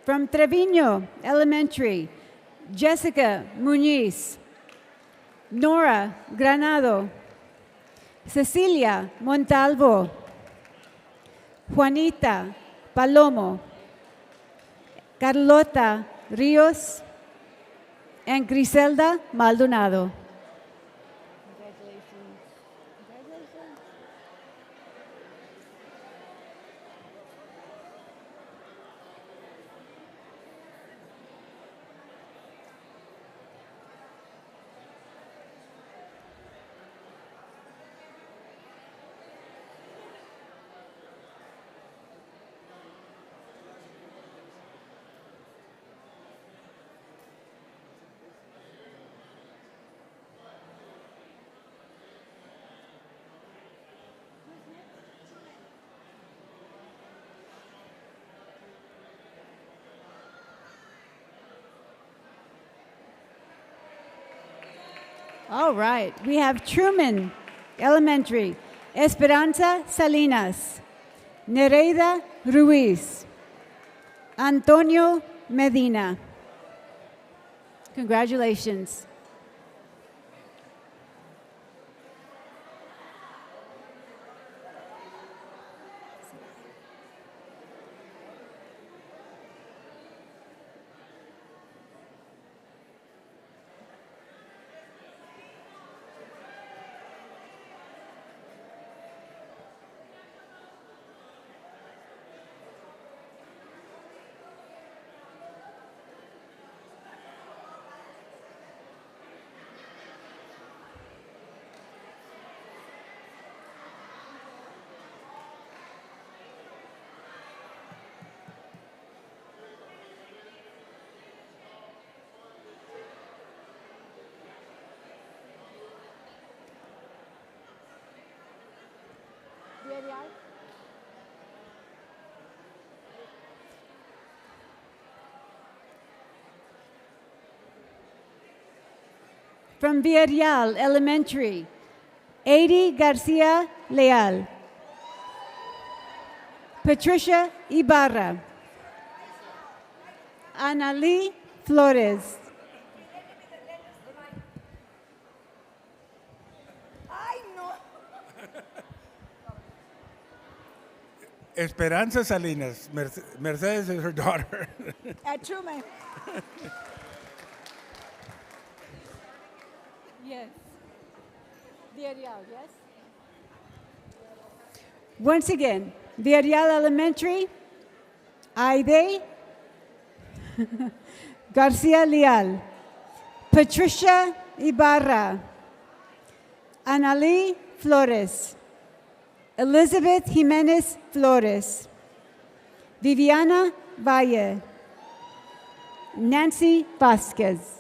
From Trevino Elementary, Jessica Muniz, Nora Granado, Cecilia Montalvo, Juanita Palomo, Carlota Rios, and Griselda Maldonado. All right, we have Truman Elementary, Esperanza Salinas, Nereida Ruiz, Antonio Medina. Congratulations. From Villarreal Elementary, Adi Garcia Leal. Patricia Ibarra. Anali Flores. Esperanza Salinas. Mercedes is her daughter. At Truman. Yes. Villarreal, yes? Once again, Villarreal Elementary, Aide Garcia Leal, Patricia Ibarra, Anali Flores, Elizabeth Jimenez Flores, Viviana Valle, Nancy Vasquez.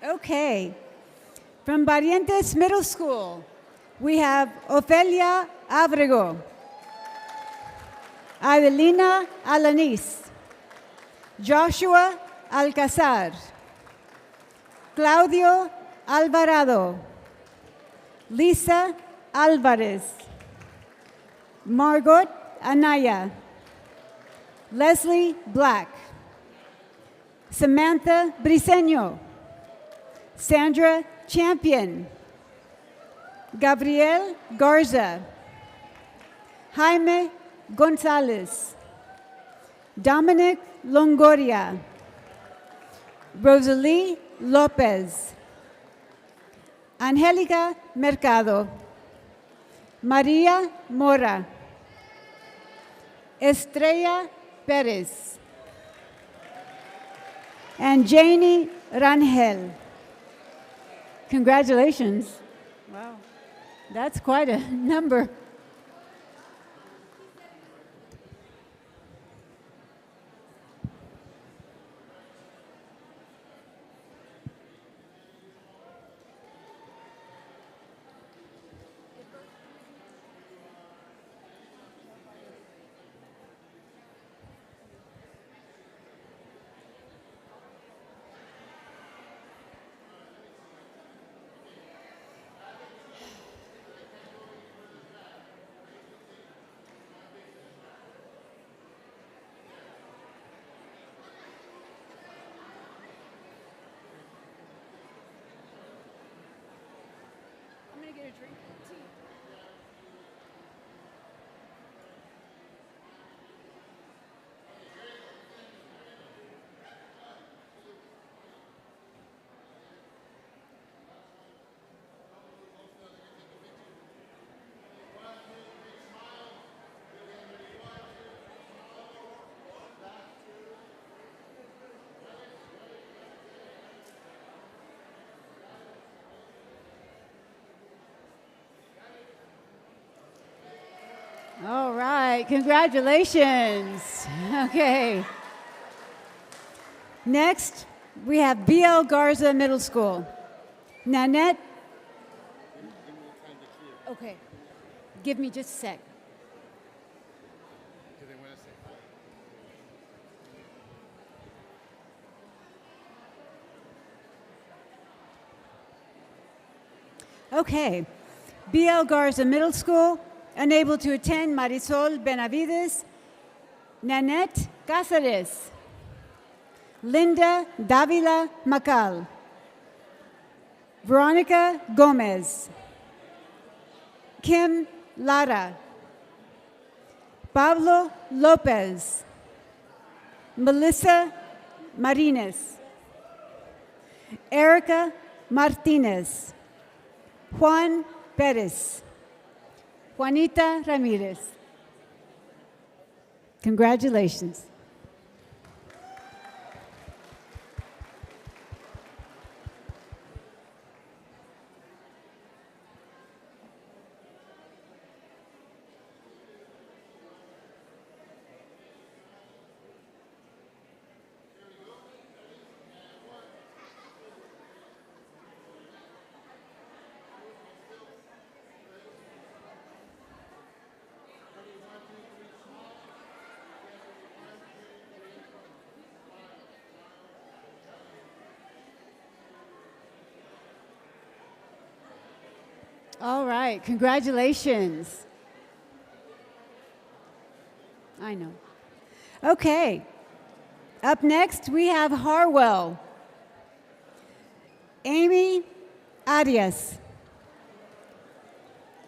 Okay. From Barrientos Middle School, we have Ofelia Abrego, Adelina Alanis, Joshua Alcazar, Claudio Alvarado, Lisa Alvarez, Margot Anaya, Leslie Black, Samantha Briseño, Sandra Champion, Gabriel Garza, Jaime Gonzalez, Dominic Longoria, Rosalie Lopez, Angelica Mercado, Maria Mora, Estrella Perez, and Janie Rangel. Congratulations. Wow, that's quite a number. I'm going to get a drink of tea. All right, congratulations. Okay. Next, we have BL Garza Middle School. Nanette. Okay, give me just a sec. Okay, BL Garza Middle School, unable to attend Marisol Benavides, Nanette Cáceres, Linda Davila Macal, Veronica Gomez, Kim Lara, Pablo Lopez, Melissa Martinez, Erica Martinez, Juan Perez, Juanita Ramirez. Congratulations. All right, congratulations. I know. Okay, up next we have Harwell, Amy Arias,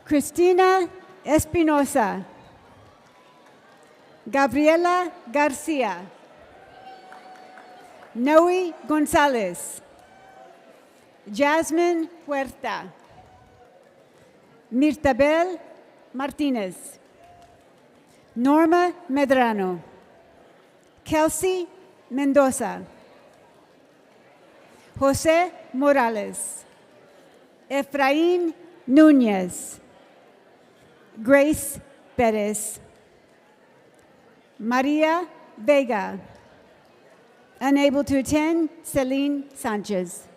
Cristina Espinosa, Gabriela Garcia, Noe Gonzalez, Jasmine Huerta, Mirtabel Martinez, Norma Medrano, Kelsey Mendoza, Jose Morales, Efraín Núñez, Grace Perez, Maria Vega, unable to attend, Celine Sanchez.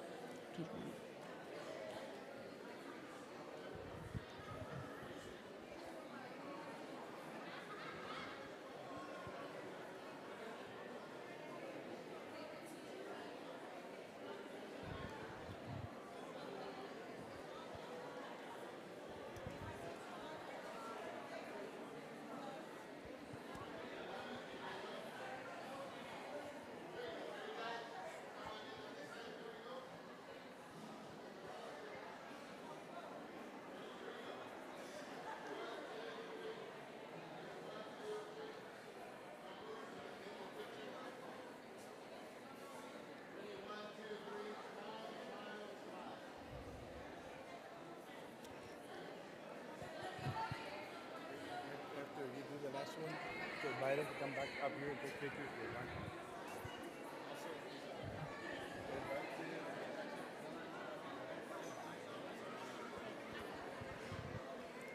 After you do the last one, to invite them to come back up here and take pictures with Mark.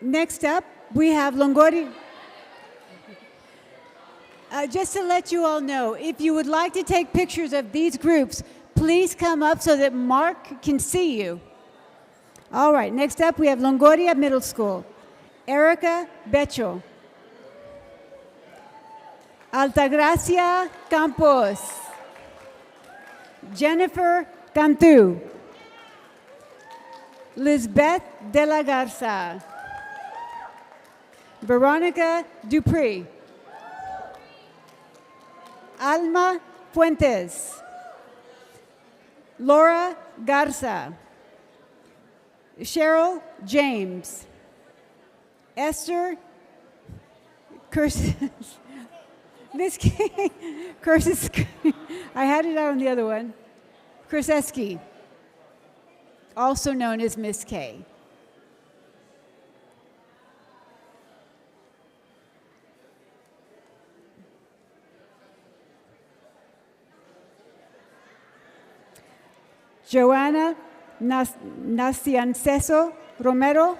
Next up, we have Longoria. Just to let you all know, if you would like to take pictures of these groups, please come up so that Mark can see you. All right, next up we have Longoria Middle School, Erica Becho, Altagracia Campos, Jennifer Cantu, Lisbeth de la Garza, Veronica Dupree, Alma Fuentes, Laura Garza, Cheryl James, Esther Curses, Miss K, Curses, I had it out on the other one, Kurseski, also known as Miss K. Joanna Nacianceso Romero,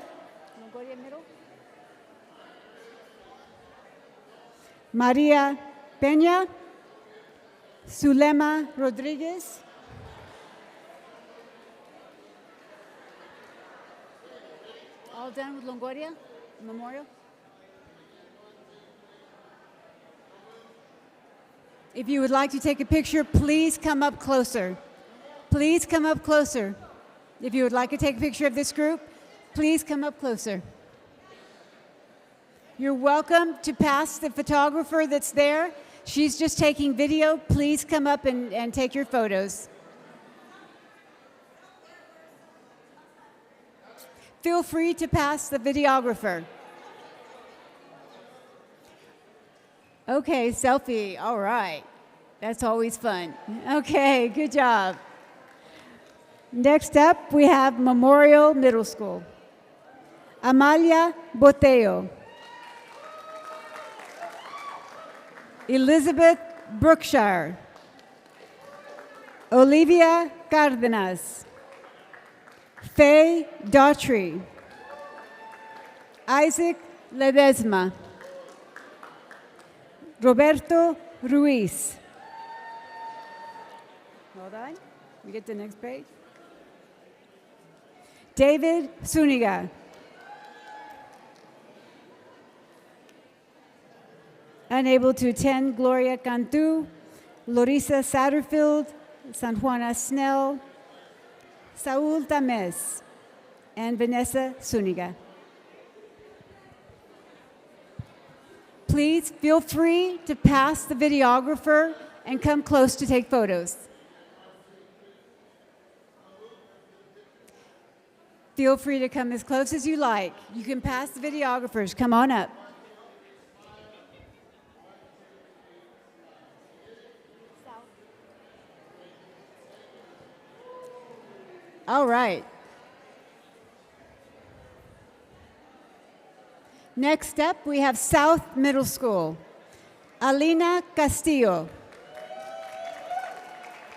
Maria Peña, Zulema Rodriguez, all done with Longoria Memorial? If you would like to take a picture, please come up closer. Please come up closer. If you would like to take a picture of this group, please come up closer. You're welcome to pass the photographer that's there. She's just taking video. Please come up and take your photos. Feel free to pass the videographer. Okay, selfie. All right. That's always fun. Okay, good job. Next up, we have Memorial Middle School. Amalia Boteo. Elizabeth Brookshire. Olivia Cardenas. Faye Daughtry. Isaac Ledesma. Roberto Ruiz. Hold on. We get the next page. David Zuniga. Unable to attend, Gloria Cantu, Lorisa Satterfield, San Juana Snell, Saul Tames, and Vanessa Zuniga. Please feel free to pass the videographer and come close to take photos. Feel free to come as close as you like. You can pass the videographers. Come on up. All right. Next up, we have South Middle School. Alina Castillo.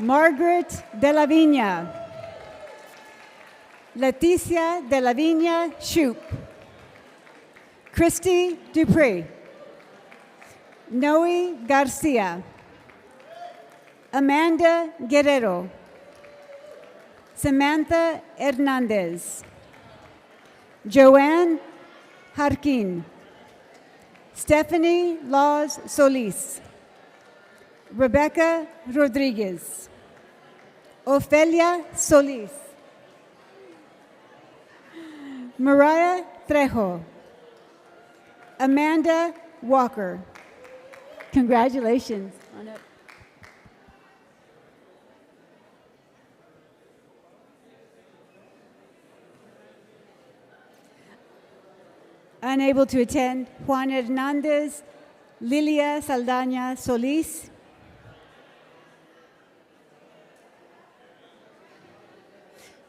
Margaret de la Viña. Leticia de la Viña Shoup. Christy Dupree. Noe Garcia. Amanda Guerrero. Samantha Hernandez. Joanne Harkin. Stephanie Laws Solis. Rebecca Rodriguez. Ofelia Solis. Mariah Trejo. Amanda Walker. Congratulations on it. Unable to attend, Juan Hernandez, Lilia Saldaña Solis.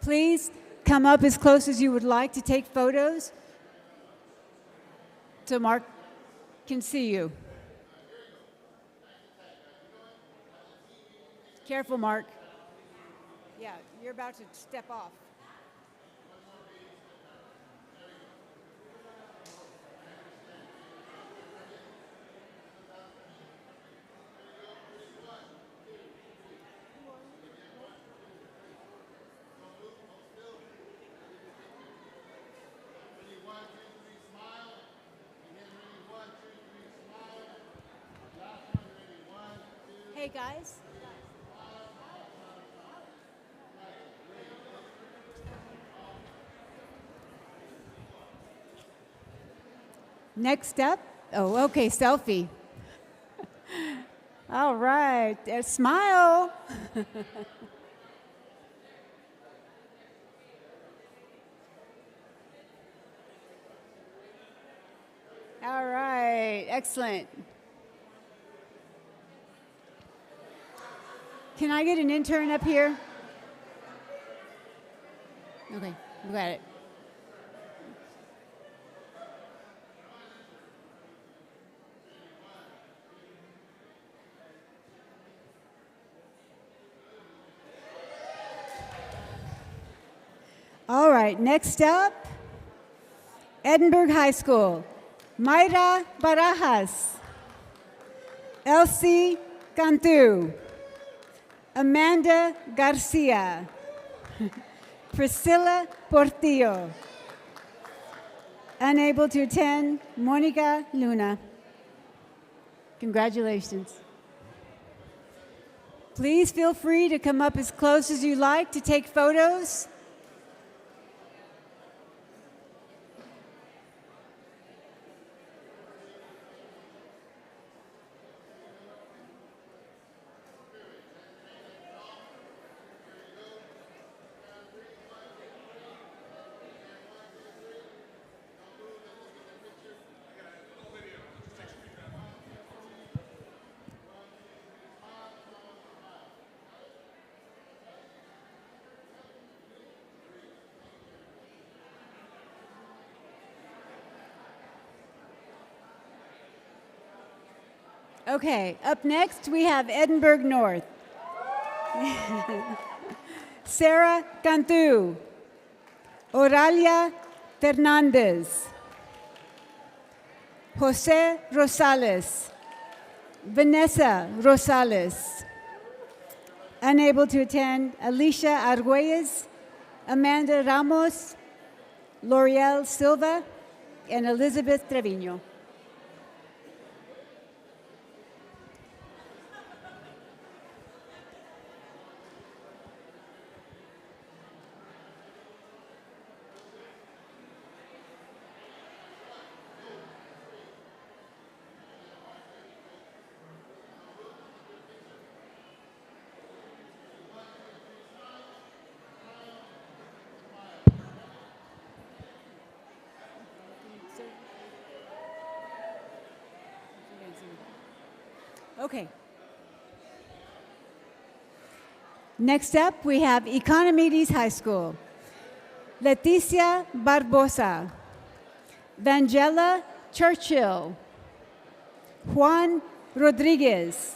Please come up as close as you would like to take photos so Mark can see you. Careful, Mark. Yeah, you're about to step off. Hey, guys. Next up, oh, okay, selfie. All right, smile. All right, excellent. Can I get an intern up here? Okay, we got it. All right, next up, Edinburgh High School. Mayra Barajas. Elsie Cantu. Amanda Garcia. Priscilla Portillo. Unable to attend, Monica Luna. Congratulations. Please feel free to come up as close as you like to take photos. Okay, up next we have Edinburgh North. Sarah Cantu, Oralia Fernandez, Jose Rosales, Vanessa Rosales. Unable to attend, Alicia Arguelles, Amanda Ramos, L'Oreal Silva, and Elizabeth Trevino. Okay. Next up, we have Economides High School. Leticia Barbosa, Vangela Churchill, Juan Rodriguez,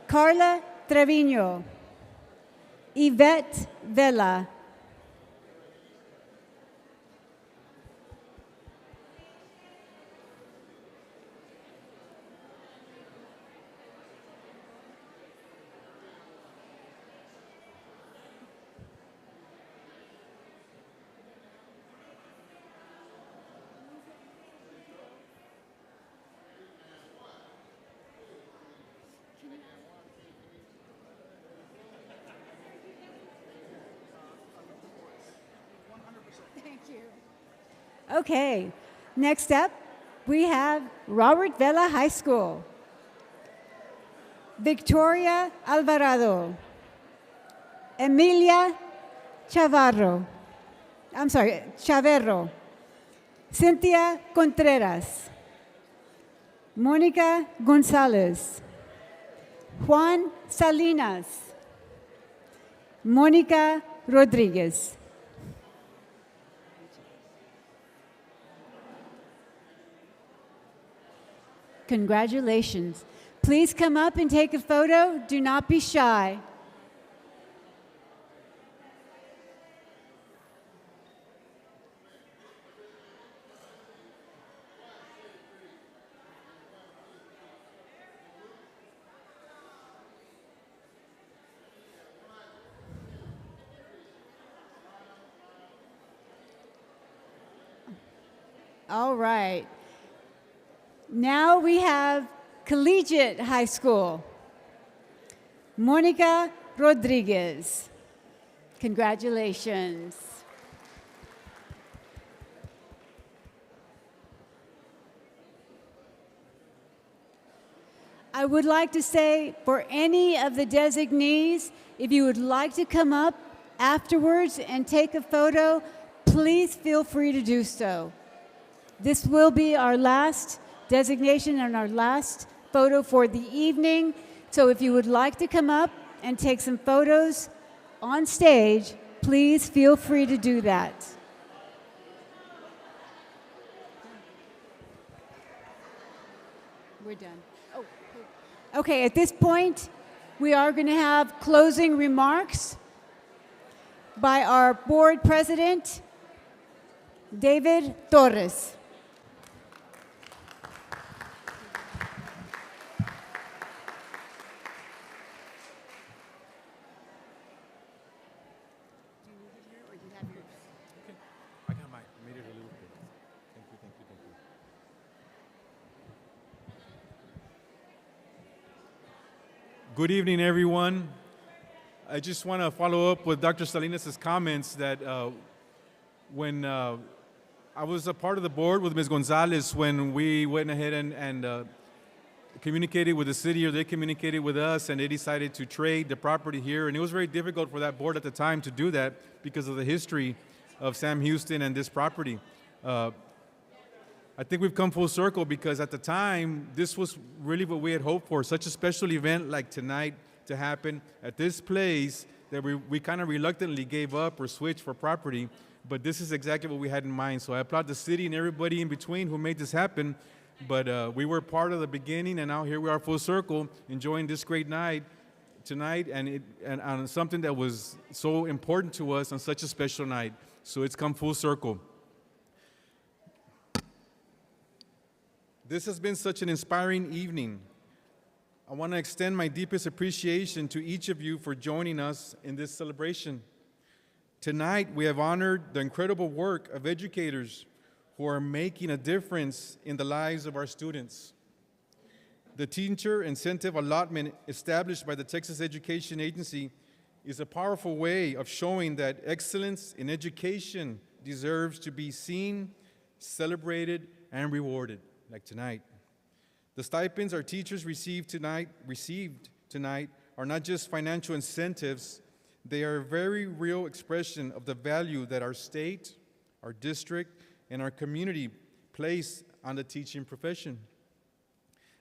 Carla Trevino, Yvette Vela. Okay, next up, we have Robert Vela High School. Victoria Alvarado, Emilia Chavarro, Chaverro, Cynthia Contreras, Mónica González, Juan Salinas, Mónica Rodríguez. Congratulations. Please come up and take a photo. Do not be shy. All right. Now we have Collegiate High School. Monica Rodriguez. Congratulations. I would like to say for any of the designees, if you would like to come up afterwards and take a photo, please feel free to do so. This will be our last designation and our last photo for the evening. So if you would like to come up and take some photos on stage, please feel free to do that. We're done. Oh, okay, at this point, we are going to have closing remarks by our board president, David Torres. Good evening, everyone. I just want to follow up with Dr. Salinas' comments that when I was a part of the board with Ms. Gonzalez when we went ahead and communicated with the city, or they communicated with us, and they decided to trade the property here. And it was very difficult for that board at the time to do that because of the history of Sam Houston and this property. I think we've come full circle because at the time, this was really what we had hoped for, such a special event like tonight to happen at this place that we kind of reluctantly gave up or switched for property, but this is exactly what we had in mind. So I applaud the city and everybody in between who made this happen. But we were part of the beginning, and now here we are full circle, enjoying this great night tonight, and on something that was so important to us on such a special night. So it's come full circle. This has been such an inspiring evening. I want to extend my deepest appreciation to each of you for joining us in this celebration. Tonight, we have honored the incredible work of educators who are making a difference in the lives of our students. The teacher incentive allotment established by the Texas Education Agency is a powerful way of showing that excellence in education deserves to be seen, celebrated, and rewarded, like tonight. The stipends our teachers received tonight are not just financial incentives, they are a very real expression of the value that our state, our district, and our community place on the teaching profession.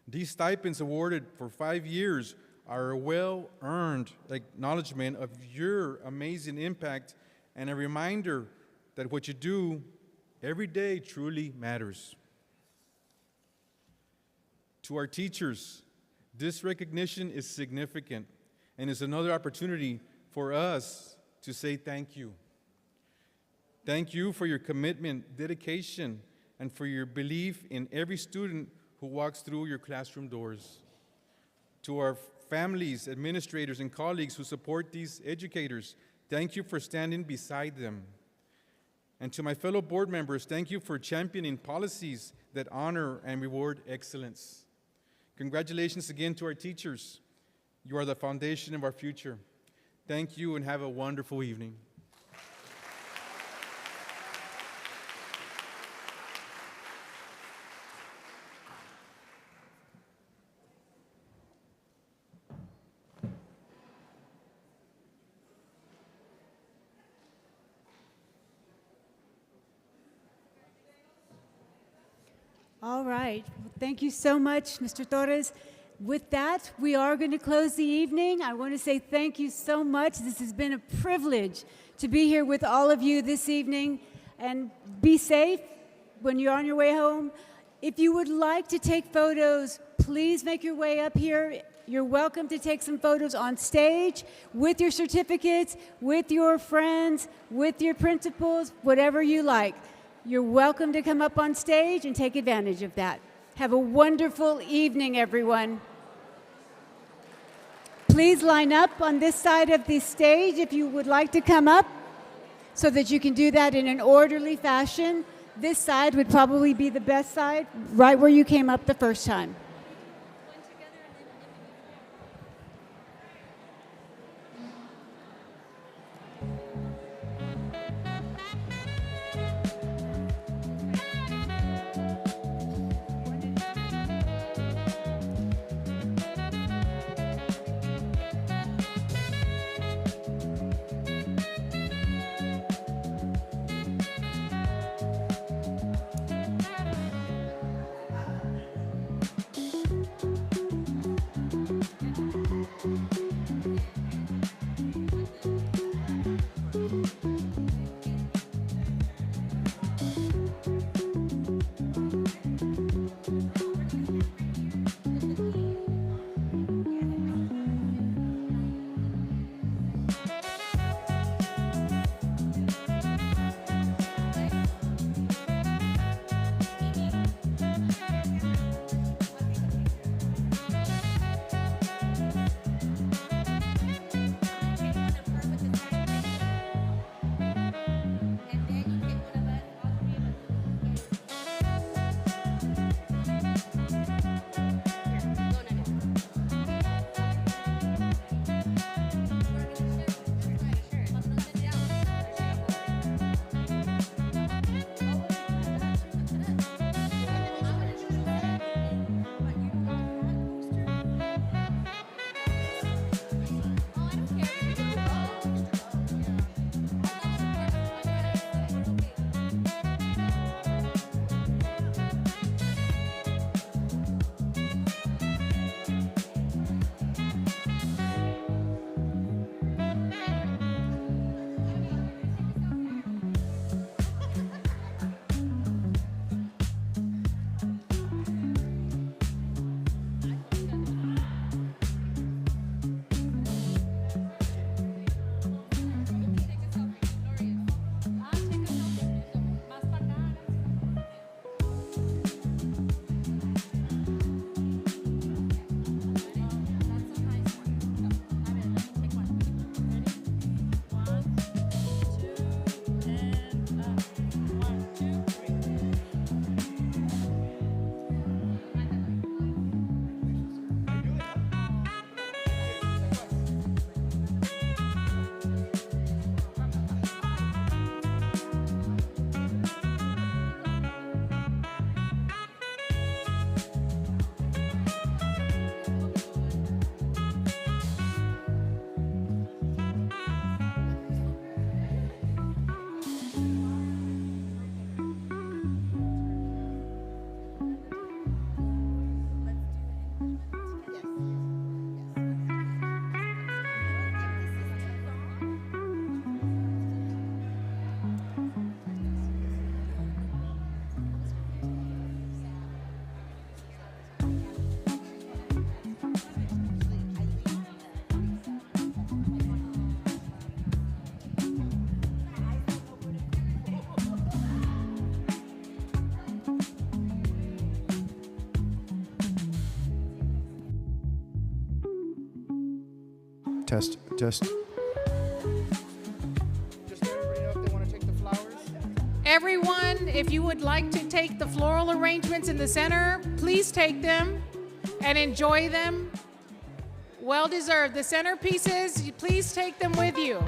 These stipends awarded for 5 years are a well-earned acknowledgement of your amazing impact and a reminder that what you do every day truly matters. To our teachers, this recognition is significant and is another opportunity for us to say thank you. Thank you for your commitment, dedication, and for your belief in every student who walks through your classroom doors. To our families, administrators, and colleagues who support these educators, thank you for standing beside them. And to my fellow board members, thank you for championing policies that honor and reward excellence. Congratulations again to our teachers. You are the foundation of our future. Thank you and have a wonderful evening. All right. Well, thank you so much, Mr. Torres. With that, we are going to close the evening. I want to say thank you so much. This has been a privilege to be here with all of you this evening. And be safe when you're on your way home. If you would like to take photos, please make your way up here. You're welcome to take some photos on stage with your certificates, with your friends, with your principals, whatever you like. You're welcome to come up on stage and take advantage of that. Have a wonderful evening, everyone. Please line up on this side of the stage if you would like to come up so that you can do that in an orderly fashion. This side would probably be the best side, right where you came up the first time. Test. Just let everybody know if they want to take the flowers. Everyone, if you would like to take the floral arrangements in the center, please take them and enjoy them. Well deserved. The centerpieces, please take them with you.